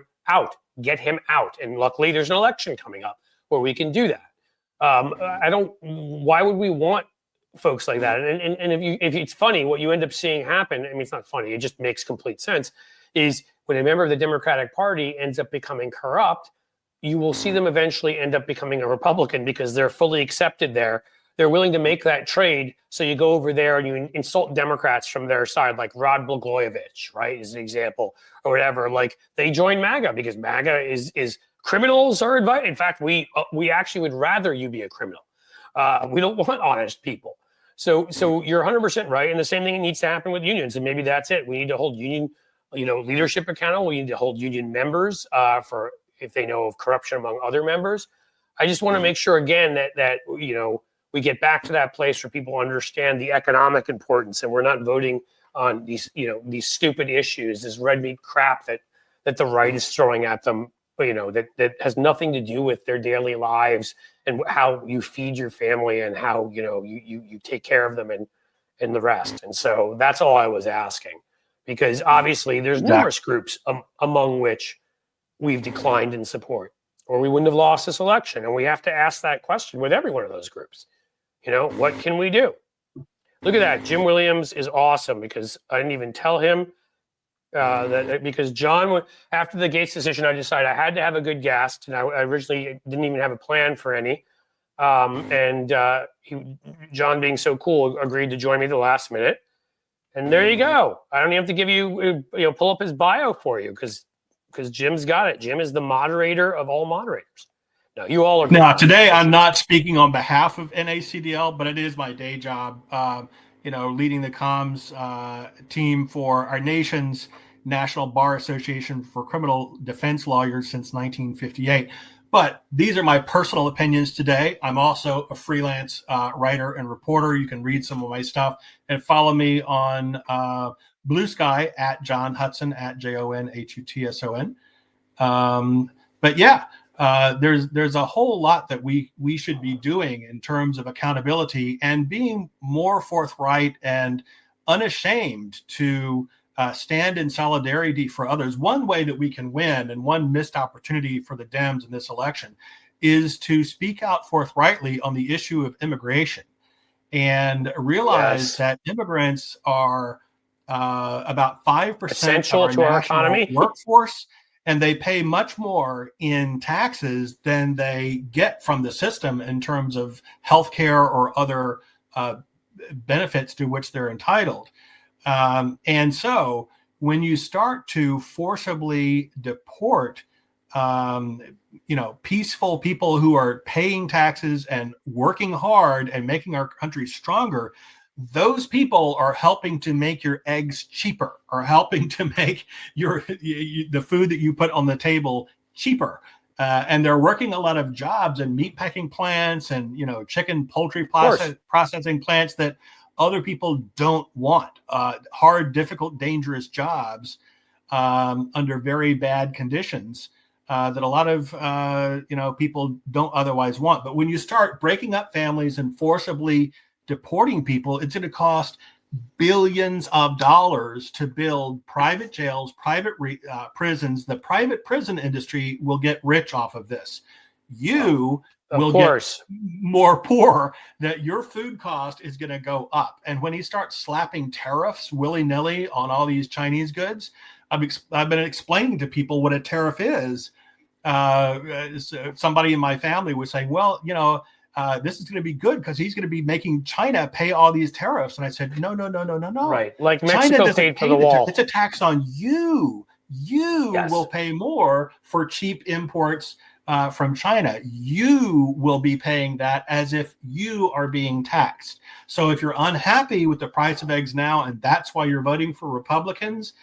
get him out. And luckily there's an election coming up where we can do that. Why would we want folks like that? And if it's funny, what you end up seeing happen, it's not funny, it just makes complete sense, is when a member of the Democratic Party ends up becoming corrupt, you will see them eventually end up becoming a Republican, because they're fully accepted there. They're willing to make that trade. So you go over there and you insult Democrats from their side, like Rod Blagojevich, right, is an example, or whatever. Like, they join MAGA because MAGA is criminals are invited. In fact, we actually would rather you be a criminal. We don't want honest people. So you're 100% right. And the same thing needs to happen with unions. And maybe that's it. We need to hold union, leadership accountable. We need to hold union members for if they know of corruption among other members. I just want to make sure again that we get back to that place where people understand the economic importance, and we're not voting on these stupid issues, this red meat crap that the right is throwing at them, that has nothing to do with their daily lives and how you feed your family and how, you take care of them and the rest. And so that's all I was asking, because obviously there's numerous groups among which we've declined in support, or we wouldn't have lost this election. And we have to ask that question with every one of those groups. What can we do? Look at that. Jim Williams is awesome, because I didn't even tell him because John, after the Gaetz decision, I decided I had to have a good guest, and I originally didn't even have a plan for any. John, being so cool, agreed to join me at the last minute. And there you go. I don't even have to give you, pull up his bio for you, because Jim's got it. Jim is the moderator of all moderators. No, you all are. Now, today I'm not speaking on behalf of NACDL, but it is my day job, leading the comms team for our nation's National Bar Association for Criminal Defense Lawyers since 1958. But these are my personal opinions today. I'm also a freelance writer and reporter. You can read some of my stuff and follow me on Blue Sky at John Hutson at JONHUTSON. But yeah, there's a whole lot that we should be doing in terms of accountability and being more forthright and unashamed to stand in solidarity for others. One way that we can win, and one missed opportunity for the Dems in this election, is to speak out forthrightly on the issue of immigration and realize that immigrants are about 5% essential of to our national economy workforce, and they pay much more in taxes than they get from the system in terms of healthcare or other benefits to which they're entitled. And so when you start to forcibly deport, peaceful people who are paying taxes and working hard and making our country stronger, those people are helping to make your eggs cheaper, or helping to make the food that you put on the table cheaper. And they're working a lot of jobs in meat packing plants and, chicken, poultry processing plants that other people don't want. Hard, difficult, dangerous jobs under very bad conditions that a lot of people don't otherwise want. But when you start breaking up families and forcibly deporting people, it's going to cost billions of dollars to build private jails, private prisons. The private prison industry will get rich off of this. You will get more poor, that your food cost is going to go up. And when he starts slapping tariffs willy-nilly on all these Chinese goods, I've been explaining to people what a tariff is. Somebody in my family was saying, well, this is going to be good because he's going to be making China pay all these tariffs. And I said, no. Right. Like Mexico paid for the wall. It's a tax on you. You will pay more for cheap imports from China. You will be paying that as if you are being taxed. So if you're unhappy with the price of eggs now, and that's why you're voting for Republicans,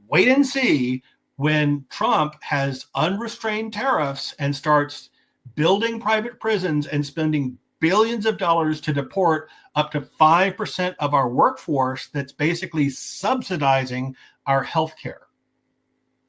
wait and see when Trump has unrestrained tariffs and starts building private prisons and spending billions of dollars to deport up to 5% of our workforce that's basically subsidizing our health care.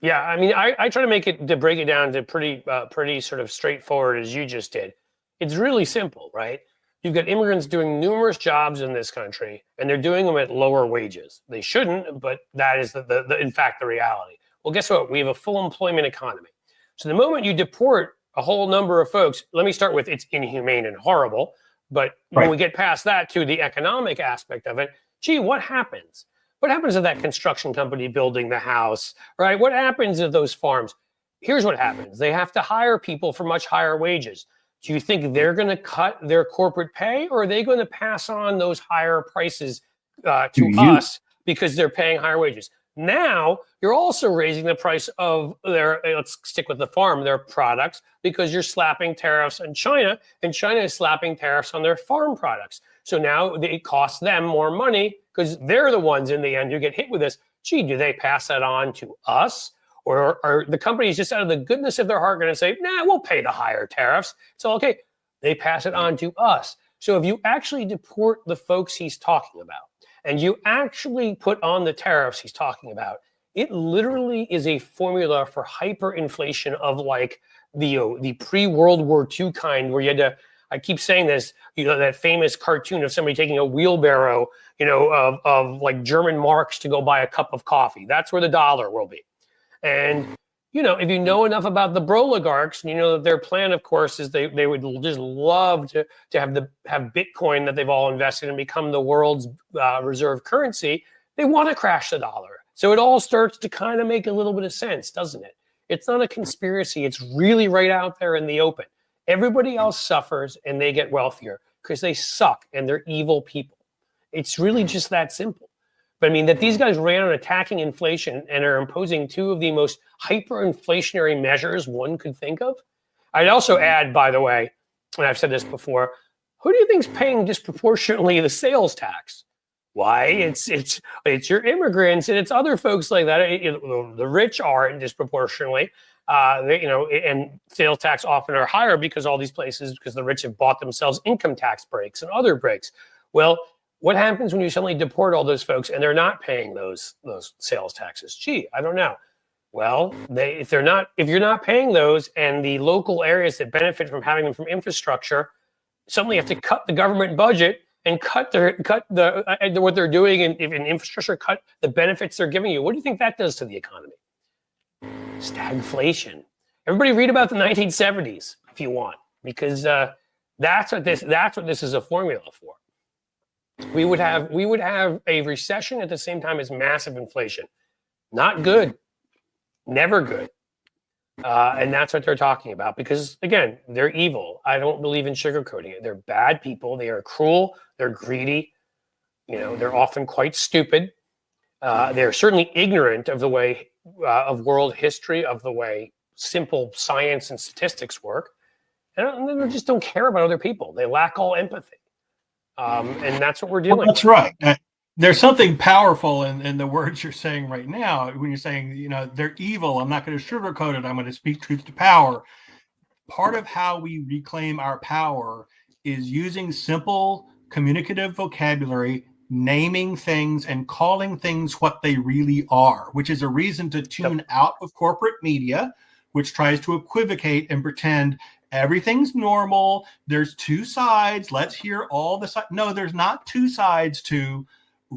Yeah, I mean, I try to break it down to pretty sort of straightforward as you just did. It's really simple, right? You've got immigrants doing numerous jobs in this country, and they're doing them at lower wages. They shouldn't, but that is in fact the reality. Well, guess what? We have a full employment economy. So the moment you deport a whole number of folks, let me start with it's inhumane and horrible. But when we get past that to the economic aspect of it, gee, what happens? What happens to that construction company building the house, right? What happens to those farms? Here's what happens. They have to hire people for much higher wages. Do you think they're going to cut their corporate pay, or are they going to pass on those higher prices to us because they're paying higher wages? Now, you're also raising the price of let's stick with the farm, their products, because you're slapping tariffs on China, and China is slapping tariffs on their farm products. So now it costs them more money because they're the ones in the end who get hit with this. Gee, do they pass that on to us? Or are the companies just out of the goodness of their heart going to say, nah, we'll pay the higher tariffs. It's all okay. They pass it on to us. So if you actually deport the folks he's talking about, and you actually put on the tariffs he's talking about, it literally is a formula for hyperinflation of like the pre-World War II kind, where you had to, I keep saying this, that famous cartoon of somebody taking a wheelbarrow, of like German marks to go buy a cup of coffee. That's where the dollar will be. And, if you know enough about the oligarchs, you know that their plan, of course, is they would just love to have Bitcoin that they've all invested in become the world's reserve currency. They want to crash the dollar. So it all starts to kind of make a little bit of sense, doesn't it? It's not a conspiracy. It's really right out there in the open. Everybody else suffers and they get wealthier because they suck and they're evil people. It's really just that simple. But I mean, that these guys ran on attacking inflation and are imposing two of the most hyperinflationary measures one could think of. I'd also add, by the way, and I've said this before, who do you think's paying disproportionately the sales tax? Why? It's your immigrants and it's other folks like that. The rich aren't disproportionately. And sales tax often are higher because all these places, because the rich have bought themselves income tax breaks and other breaks. Well, what happens when you suddenly deport all those folks and they're not paying those sales taxes? Gee, I don't know. Well, if you're not paying those, and the local areas that benefit from having them from infrastructure suddenly have to cut the government budget and cut what they're doing in infrastructure, cut the benefits they're giving you. What do you think that does to the economy? Stagflation. Everybody read about the 1970s if you want, because that's what this is a formula for. We would have a recession at the same time as massive inflation. Not good. Never good. And that's what they're talking about, because again, they're evil. I don't believe in sugarcoating it. They're bad people. They are cruel. They're greedy. They're often quite stupid. They're certainly ignorant of the way of world history, of the way simple science and statistics work. And they just don't care about other people. They lack all empathy. And that's what we're dealing with. That's right. There's something powerful in the words you're saying right now when you're saying, they're evil. I'm not going to sugarcoat it. I'm going to speak truth to power. Part of how we reclaim our power is using simple communicative vocabulary, naming things and calling things what they really are, which is a reason to tune out of corporate media, which tries to equivocate and pretend everything's normal. There's two sides. Let's hear all the sides. No, there's not two sides to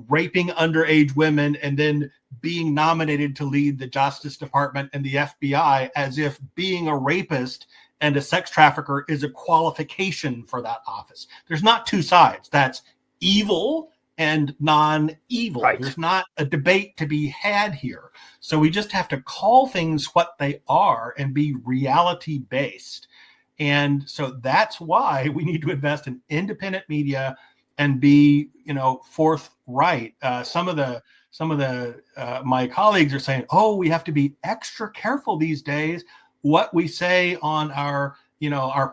raping underage women and then being nominated to lead the Justice Department and the FBI, as if being a rapist and a sex trafficker is a qualification for that office. There's not two sides. That's evil and non-evil. Right. There's not a debate to be had here. So we just have to call things what they are and be reality-based. And so that's why we need to invest in independent media and be, forthright. Some of the my colleagues are saying, "Oh, we have to be extra careful these days what we say on our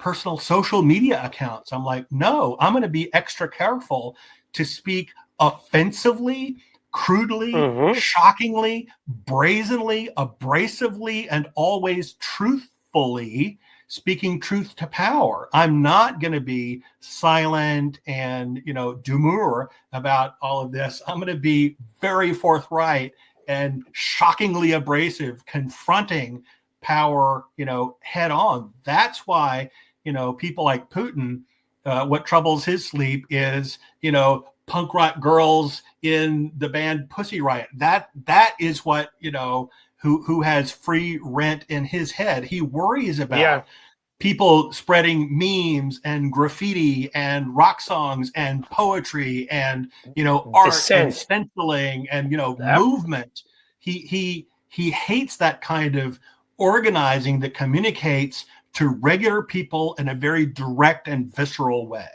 personal social media accounts." I'm like, no, I'm going to be extra careful to speak offensively, crudely, shockingly, brazenly, abrasively, and always truthfully, speaking truth to power. I'm not going to be silent and, demure about all of this. I'm going to be very forthright and shockingly abrasive, confronting power, head on. That's why, people like Putin, what troubles his sleep is, punk rock girls in the band Pussy Riot. That is what, who has free rent in his head. He worries about people spreading memes and graffiti and rock songs and poetry and, art Dissent. and stenciling and, movement. He hates that kind of organizing that communicates to regular people in a very direct and visceral way.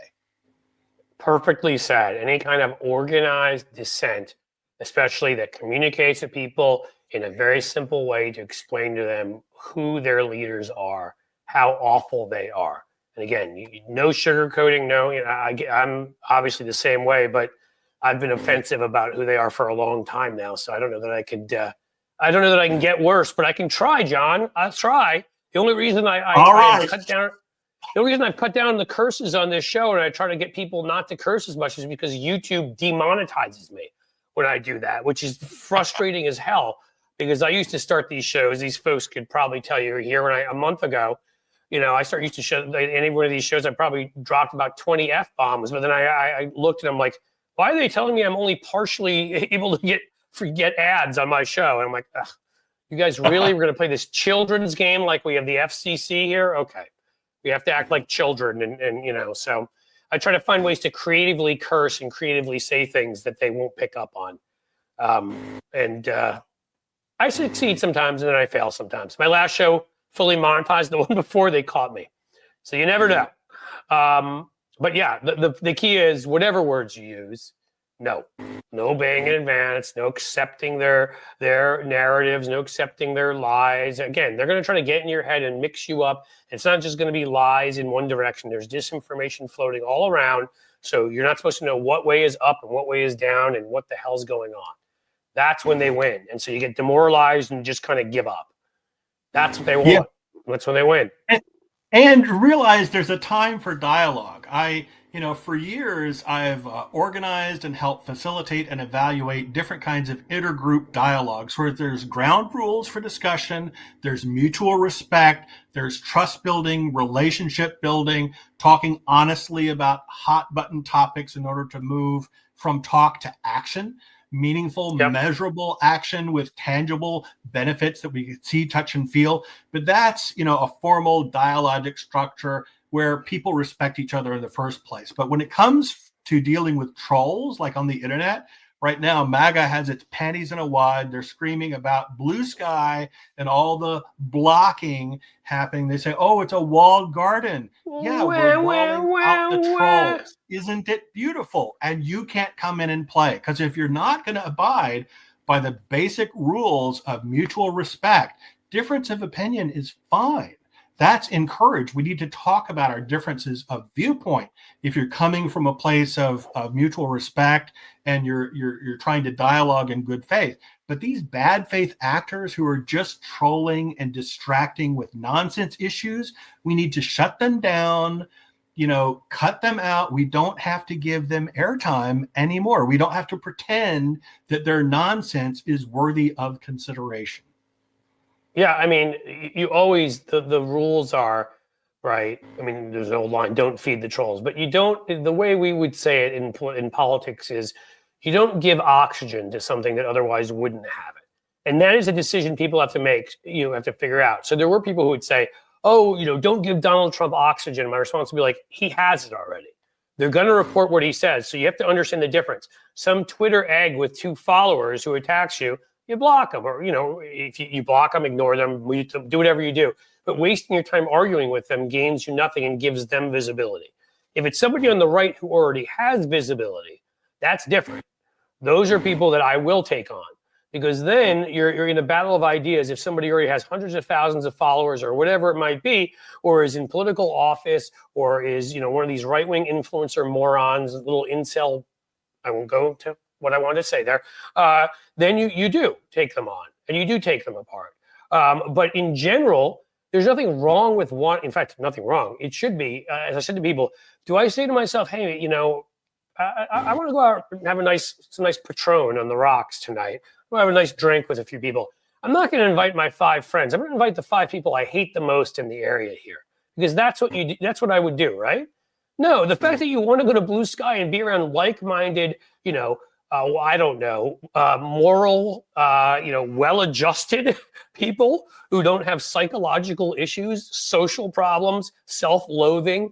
Perfectly said. Any kind of organized dissent, especially that communicates to people in a very simple way to explain to them who their leaders are, how awful they are. And again, no sugarcoating. No, I'm obviously the same way, but I've been offensive about who they are for a long time now. So I don't know that I could. I don't know that I can get worse, but I can try, John. I'll try. The only reason I cut down. The only reason I've cut down the curses on this show and I try to get people not to curse as much is because YouTube demonetizes me when I do that, which is frustrating as hell, because I used to start these shows. These folks could probably tell you here a month ago, I used to show any one of these shows, I probably dropped about 20 F-bombs, but then I looked and I'm like, why are they telling me I'm only partially able to get ads on my show? And I'm like, ugh, you guys really were going to play this children's game like we have the FCC here? Okay. We have to act like children, and so I try to find ways to creatively curse and creatively say things that they won't pick up on. And I succeed sometimes and then I fail sometimes. My last show fully monetized. The one before, they caught me. So you never know. But yeah, the key is whatever words you use, No obeying in advance, no accepting their narratives, no accepting their lies. Again, they're going to try to get in your head and mix you up. It's not just going to be lies in one direction. There's disinformation floating all around. So you're not supposed to know what way is up and what way is down and what the hell's going on. That's when they win. And so you get demoralized and just kind of give up. That's what they want. Yeah. That's when they win. And realize there's a time for dialogue. For years, I've organized and helped facilitate and evaluate different kinds of intergroup dialogues where there's ground rules for discussion, there's mutual respect, there's trust building, relationship building, talking honestly about hot button topics in order to move from talk to action, meaningful, measurable action with tangible benefits that we can see, touch, and feel. But that's, a formal dialogic structure where people respect each other in the first place. But when it comes to dealing with trolls, like on the internet, right now, MAGA has its panties in a wad. They're screaming about blue sky and all the blocking happening. They say, oh, it's a walled garden. Yeah, we're walling out the trolls. Isn't it beautiful? And you can't come in and play. Because if you're not going to abide by the basic rules of mutual respect, difference of opinion is fine. That's encouraged. We need to talk about our differences of viewpoint. If you're coming from a place of mutual respect and you're trying to dialogue in good faith. But these bad faith actors who are just trolling and distracting with nonsense issues, we need to shut them down, cut them out. We don't have to give them airtime anymore. We don't have to pretend that their nonsense is worthy of consideration. Yeah, I mean, you always, the rules are, right? I mean, there's an old line, don't feed the trolls. But you don't, the way we would say it in politics is you don't give oxygen to something that otherwise wouldn't have it. And that is a decision people have to make, you have to figure out. So there were people who would say, oh, don't give Donald Trump oxygen. My response would be like, he has it already. They're going to report what he says. So you have to understand the difference. Some Twitter egg with 2 followers who attacks you, you block them, or, if you block them, ignore them, do whatever you do. But wasting your time arguing with them gains you nothing and gives them visibility. If it's somebody on the right who already has visibility, that's different. Those are people that I will take on, because then you're in a battle of ideas. If somebody already has hundreds of thousands of followers or whatever it might be, or is in political office, or is, one of these right-wing influencer morons, little incel, I won't go to what I wanted to say there, then you do take them on and you do take them apart. But in general, there's nothing wrong with one. In fact, nothing wrong. It should be, as I said to people, do I say to myself, hey, I want to go out and have some nice Patron on the rocks tonight. I want to have a nice drink with a few people. I'm not going to invite my 5 friends. I'm going to invite the 5 people I hate the most in the area here, because that's what you do. That's what I would do, right? No, the fact that you want to go to Blue Sky and be around like-minded, I don't know, moral, well-adjusted people who don't have psychological issues, social problems, self-loathing,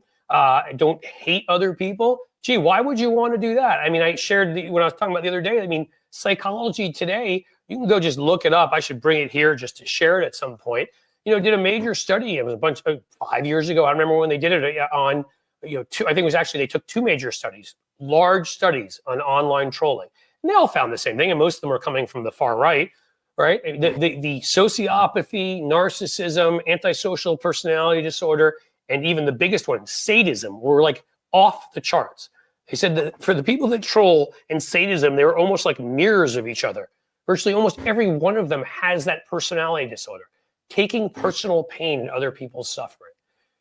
don't hate other people. Gee, why would you want to do that? I mean, I shared when I was talking about the other day, I mean, Psychology Today, you can go just look it up. I should bring it here just to share it at some point. Did a major study. It was a bunch of 5 years ago. I remember when they did it on, I think it was actually, they took 2 major studies, large studies on online trolling. And they all found the same thing. And most of them are coming from the far right, right? The sociopathy, narcissism, antisocial personality disorder, and even the biggest one, sadism, were like off the charts. They said that for the people that troll and sadism, they were almost like mirrors of each other. Virtually almost every one of them has that personality disorder, taking personal pain in other people's suffering.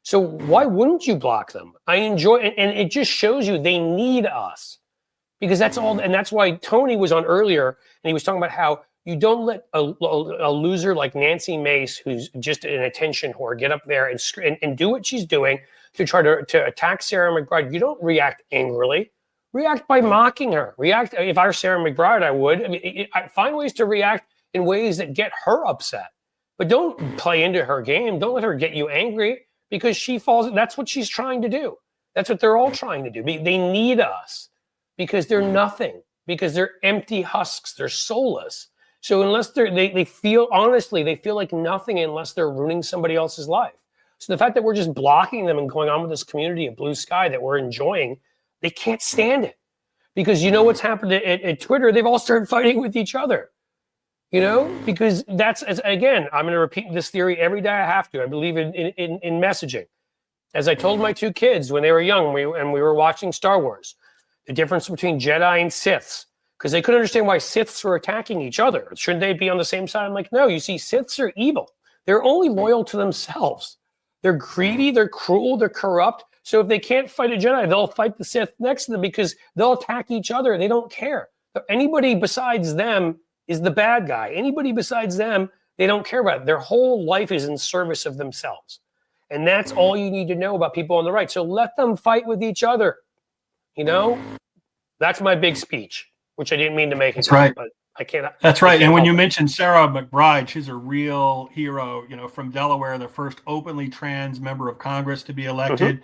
So why wouldn't you block them? I enjoy it, and it just shows you they need us, because that's all. And that's why Tony was on earlier, and he was talking about how you don't let a loser like Nancy Mace, who's just an attention whore, get up there and do what she's doing to try to attack Sarah McBride. You don't react angrily. React by mocking her. React. If I were Sarah McBride, I would. I mean, I find ways to react in ways that get her upset. But don't play into her game. Don't let her get you angry, because she falls. That's what she's trying to do. That's what they're all trying to do. They need us because they're nothing, because they're empty husks. They're soulless. So unless they feel, honestly, they feel like nothing unless they're ruining somebody else's life. So the fact that we're just blocking them and going on with this community of Blue Sky that we're enjoying, they can't stand it. Because you know what's happened at Twitter? They've all started fighting with each other. You know, because that's, again, I'm going to repeat this theory every day I have to. I believe in messaging. As I told my two kids when they were young, we were watching Star Wars, the difference between Jedi and Siths, because they couldn't understand why Siths were attacking each other. Shouldn't they be on the same side? I'm like, no, you see, Siths are evil. They're only loyal to themselves. They're greedy, they're cruel, they're corrupt. So if they can't fight a Jedi, they'll fight the Sith next to them because they'll attack each other. They don't care. Anybody besides them is the bad guy. Anybody besides them, they don't care about it. Their whole life is in service of themselves. And that's all you need to know about people on the right. So let them fight with each other. You know, that's my big speech, which I didn't mean to make. That's right. But I can't. That's right. And when you mentioned Sarah McBride, she's a real hero, you know, from Delaware, the first openly trans member of Congress to be elected.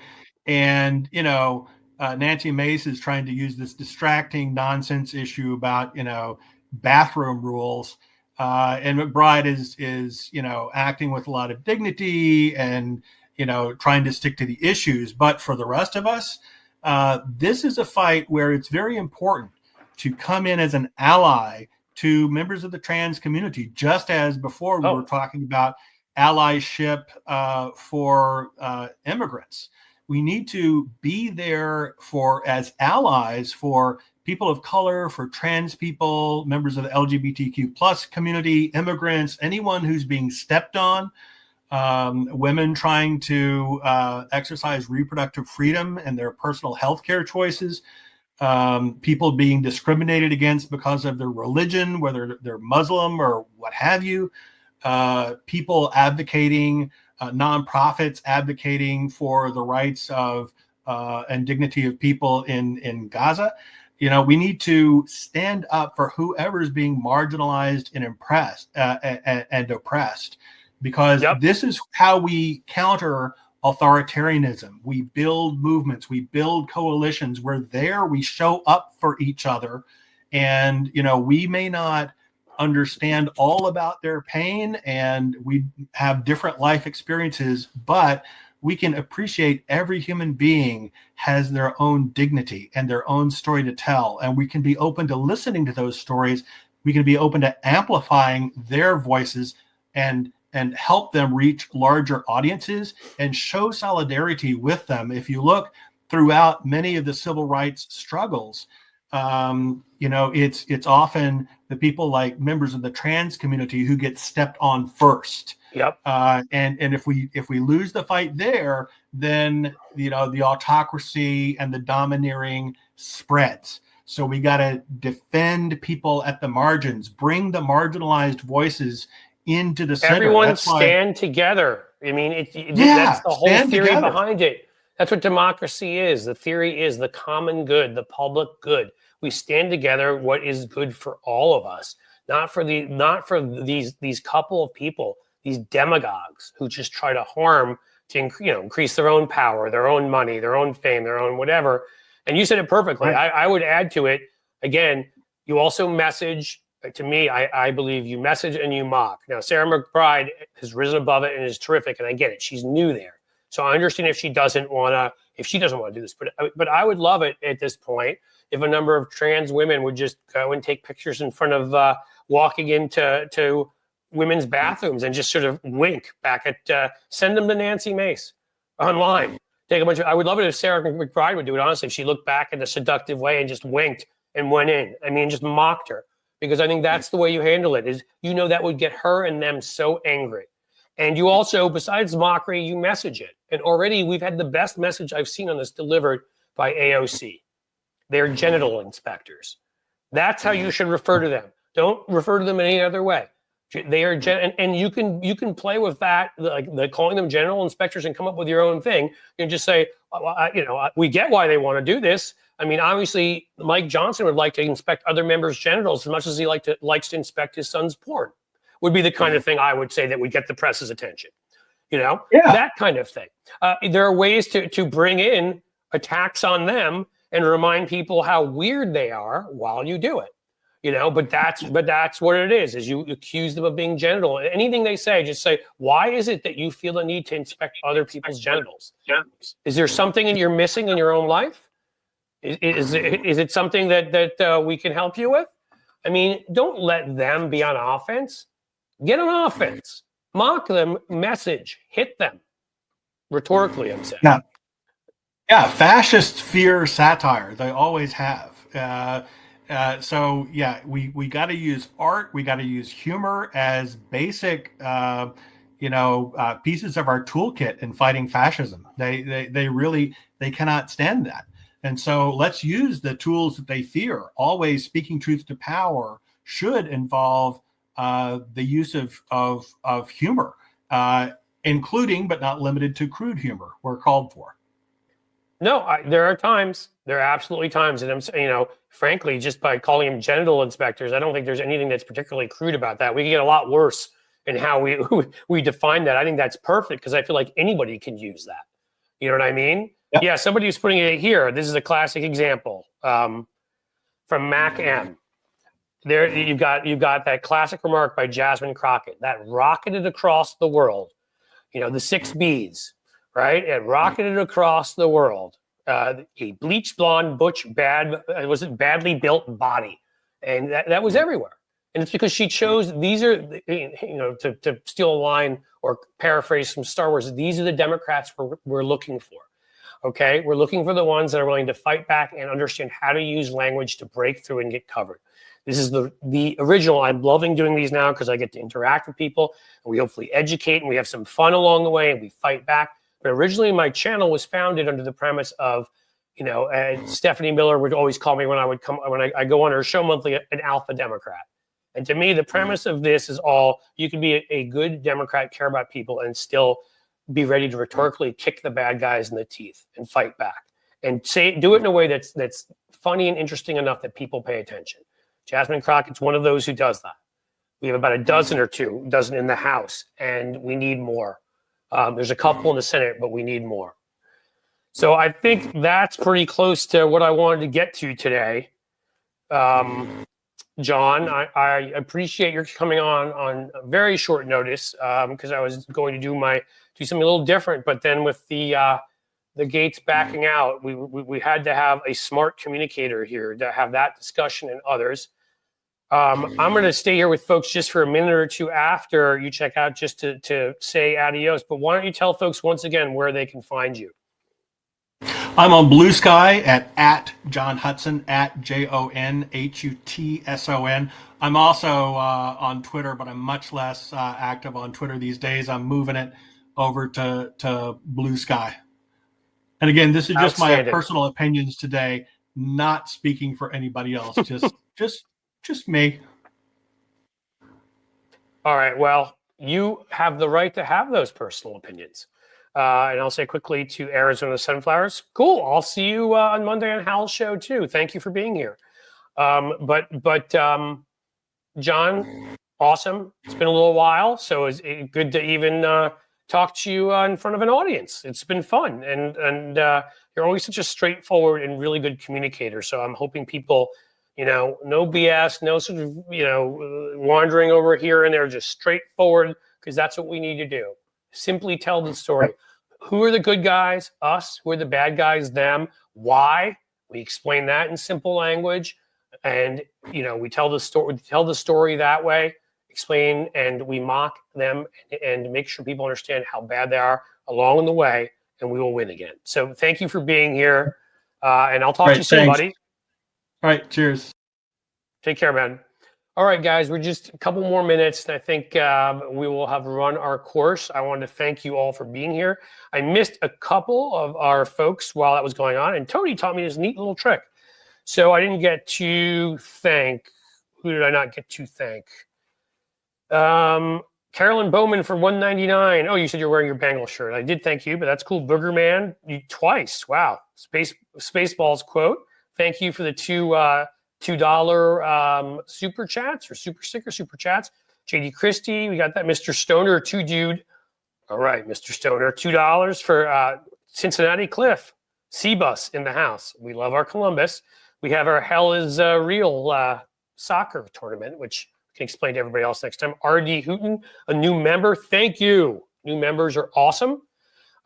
And, you know, Nancy Mace is trying to use this distracting nonsense issue about, you know, bathroom rules. And McBride is, you know, acting with a lot of dignity and, you know, trying to stick to the issues. But for the rest of us, this is a fight where it's very important to come in as an ally to members of the trans community, just as before we were talking about allyship for immigrants. We need to be there for as allies for people of color, for trans people, members of the LGBTQ plus community, immigrants, anyone who's being stepped on, women trying to exercise reproductive freedom and their personal health care choices, people being discriminated against because of their religion, whether they're Muslim or what have you, people advocating, nonprofits advocating for the rights of and dignity of people in Gaza. You know, we need to stand up for whoever's being marginalized and and oppressed, because this is how we counter authoritarianism. We build movements, we build coalitions. We're there, we show up for each other. And, you know, we may not understand all about their pain and we have different life experiences, but we can appreciate every human being has their own dignity and their own story to tell. And we can be open to listening to those stories. We can be open to amplifying their voices and help them reach larger audiences and show solidarity with them. If you look throughout many of the civil rights struggles, you know, it's often the people like members of the trans community who get stepped on first. And if we lose the fight there, then, you know, the autocracy and the domineering spreads. So we got to defend people at the margins, bring the marginalized voices into the center. Everyone stand together. I mean, that's the whole theory behind it. That's what democracy is. The theory is the common good, the public good. We stand together. What is good for all of us, not for these couple of people, these demagogues who just try to harm to increase their own power, their own money, their own fame, their own whatever. And you said it perfectly. Right. I would add to it again. You also message. To me, I believe you message and you mock. Now, Sarah McBride has risen above it and is terrific, and I get it. She's new there. So I understand if she doesn't want to do this. But I would love it at this point if a number of trans women would just go and take pictures in front of walking into women's bathrooms and just sort of wink back at, send them to Nancy Mace online. Take a bunch of, I would love it if Sarah McBride would do it, honestly. If she looked back in a seductive way and just winked and went in. I mean, just mocked her. Because I think that's the way you handle it, is, you know, that would get her and them so angry. And you also, besides mockery, you message it. And already we've had the best message I've seen on this delivered by AOC. They're genital inspectors. That's how you should refer to them. Don't refer to them in any other way. They are and you can play with that, like calling them genital inspectors, and come up with your own thing. You can just say, we get why they want to do this. I mean, obviously, Mike Johnson would like to inspect other members' genitals as much as he likes to inspect his son's porn. Would be the kind of thing I would say that would get the press's attention. That kind of thing. There are ways to bring in attacks on them and remind people how weird they are while you do it. But that's what it is you accuse them of being genital. Anything they say, just say, why is it that you feel the need to inspect other people's genitals? Is there something you're missing in your own life? Is it something that we can help you with? I mean, don't let them be on offense. Get on offense. Mock them, message, hit them. Rhetorically, I'm saying. Yeah, fascists fear satire. They always have. So yeah, we got to use art. We got to use humor as basic, pieces of our toolkit in fighting fascism. They really cannot stand that. And so let's use the tools that they fear. Always speaking truth to power should involve the use of humor, including but not limited to crude humor where called for. No, there are times. There are absolutely times, and I'm, frankly, just by calling them genital inspectors, I don't think there's anything that's particularly crude about that. We can get a lot worse in how we define that. I think that's perfect because I feel like anybody can use that. You know what I mean? Yep. Yeah. Somebody who's putting it here. This is a classic example from Mac M. There, you've got that classic remark by Jasmine Crockett that rocketed across the world. The 6 B's. Right? It rocketed across the world. A bleach blonde, butch, badly built body. And that was everywhere. And it's because she chose, these are, to steal a line or paraphrase from Star Wars, these are the Democrats we're looking for. Okay? We're looking for the ones that are willing to fight back and understand how to use language to break through and get covered. This is the original. I'm loving doing these now because I get to interact with people and we hopefully educate and we have some fun along the way and we fight back. But originally, my channel was founded under the premise of, Stephanie Miller would always call me when I go on her show monthly, an alpha Democrat. And to me, the premise of this is you can be a good Democrat, care about people, and still be ready to rhetorically kick the bad guys in the teeth and fight back, and do it in a way that's funny and interesting enough that people pay attention. Jasmine Crockett's one of those who does that. We have about a dozen in the House, and we need more. There's a couple in the Senate, but we need more. So I think that's pretty close to what I wanted to get to today. John, I appreciate your coming on very short notice because I was going to do something a little different, but then with the Gaetz backing out, we had to have a smart communicator here to have that discussion and others. I'm going to stay here with folks just for a minute or two after you check out just to say adios. But why don't you tell folks once again where they can find you? I'm on Blue Sky at John Hutson, at JONHUTSON. I'm also on Twitter, but I'm much less active on Twitter these days. I'm moving it over to Blue Sky. And again, this is just my personal opinions today, not speaking for anybody else. Just me. All right. Well, you have the right to have those personal opinions. And I'll say quickly to Arizona Sunflowers, cool. I'll see you on Monday on Hal's show too. Thank you for being here. But John, awesome. It's been a little while, so it's good to even talk to you in front of an audience. It's been fun, and you're always such a straightforward and really good communicator. So I'm hoping people, no BS, no sort of, wandering over here and there, just straightforward, because that's what we need to do. Simply tell the story. Who are the good guys? Us. Who are the bad guys? Them. Why? We explain that in simple language, and we tell the story. We tell the story that way. Explain, and we mock them and make sure people understand how bad they are along the way, and we will win again. So thank you for being here, and I'll talk to you soon, buddy. All right, cheers. Take care, man. All right, guys, we're just a couple more minutes, and I think we will have run our course. I wanted to thank you all for being here. I missed a couple of our folks while that was going on, and Tony taught me this neat little trick. So I didn't get to thank. Who did I not get to thank? Carolyn Bowman for $1.99. Oh, you said you're wearing your Bengal shirt. I did thank you, but that's cool. Booger Man, you twice. Wow. Spaceballs quote. Thank you for the $2 super chats or super sticker super chats. JD Christie, we got that. Mr. Stoner, 2 dude. All right, Mr. Stoner, $2 for Cincinnati Cliff. C-Bus in the house. We love our Columbus. We have our Hell is Real soccer tournament, which we can explain to everybody else next time. RD Hooten, a new member. Thank you. New members are awesome.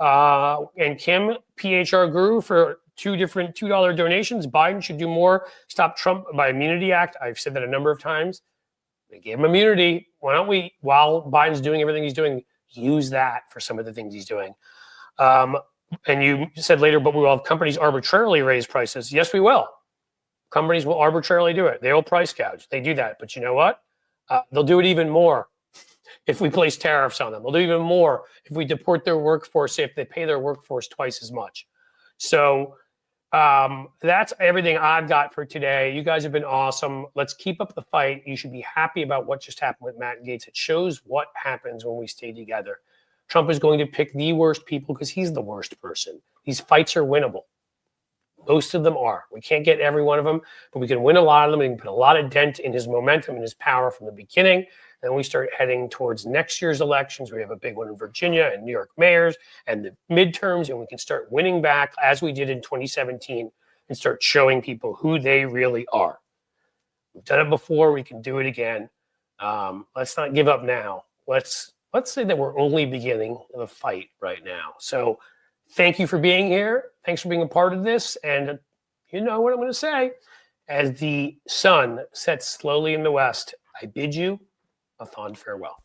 And Kim, PHR Guru, for two different $2 donations. Biden should do more. Stop Trump by Immunity Act. I've said that a number of times. They gave him immunity. Why don't we, while Biden's doing everything he's doing, use that for some of the things he's doing? And you said later, but we will have companies arbitrarily raise prices. Yes, we will. Companies will arbitrarily do it. They will price gouge. They do that. But you know what? They'll do it even more if we place tariffs on them. They'll do even more if we deport their workforce, if they pay their workforce twice as much. So that's everything I've got for today. You guys have been awesome. Let's keep up the fight. You should be happy about what just happened with Matt Gaetz. It shows what happens when we stay together. Trump is going to pick the worst people because he's the worst person. These fights are winnable. Most of them are. We can't get every one of them, but we can win a lot of them. We can put a lot of dent in his momentum and his power from the beginning. Then we start heading towards next year's elections. We have a big one in Virginia and New York mayors and the midterms, and we can start winning back as we did in 2017 and start showing people who they really are. We've done it before. We can do it again. Let's not give up now. Let's say that we're only beginning the fight right now. So thank you for being here. Thanks for being a part of this. And you know what I'm going to say. As the sun sets slowly in the west, I bid you a fond farewell.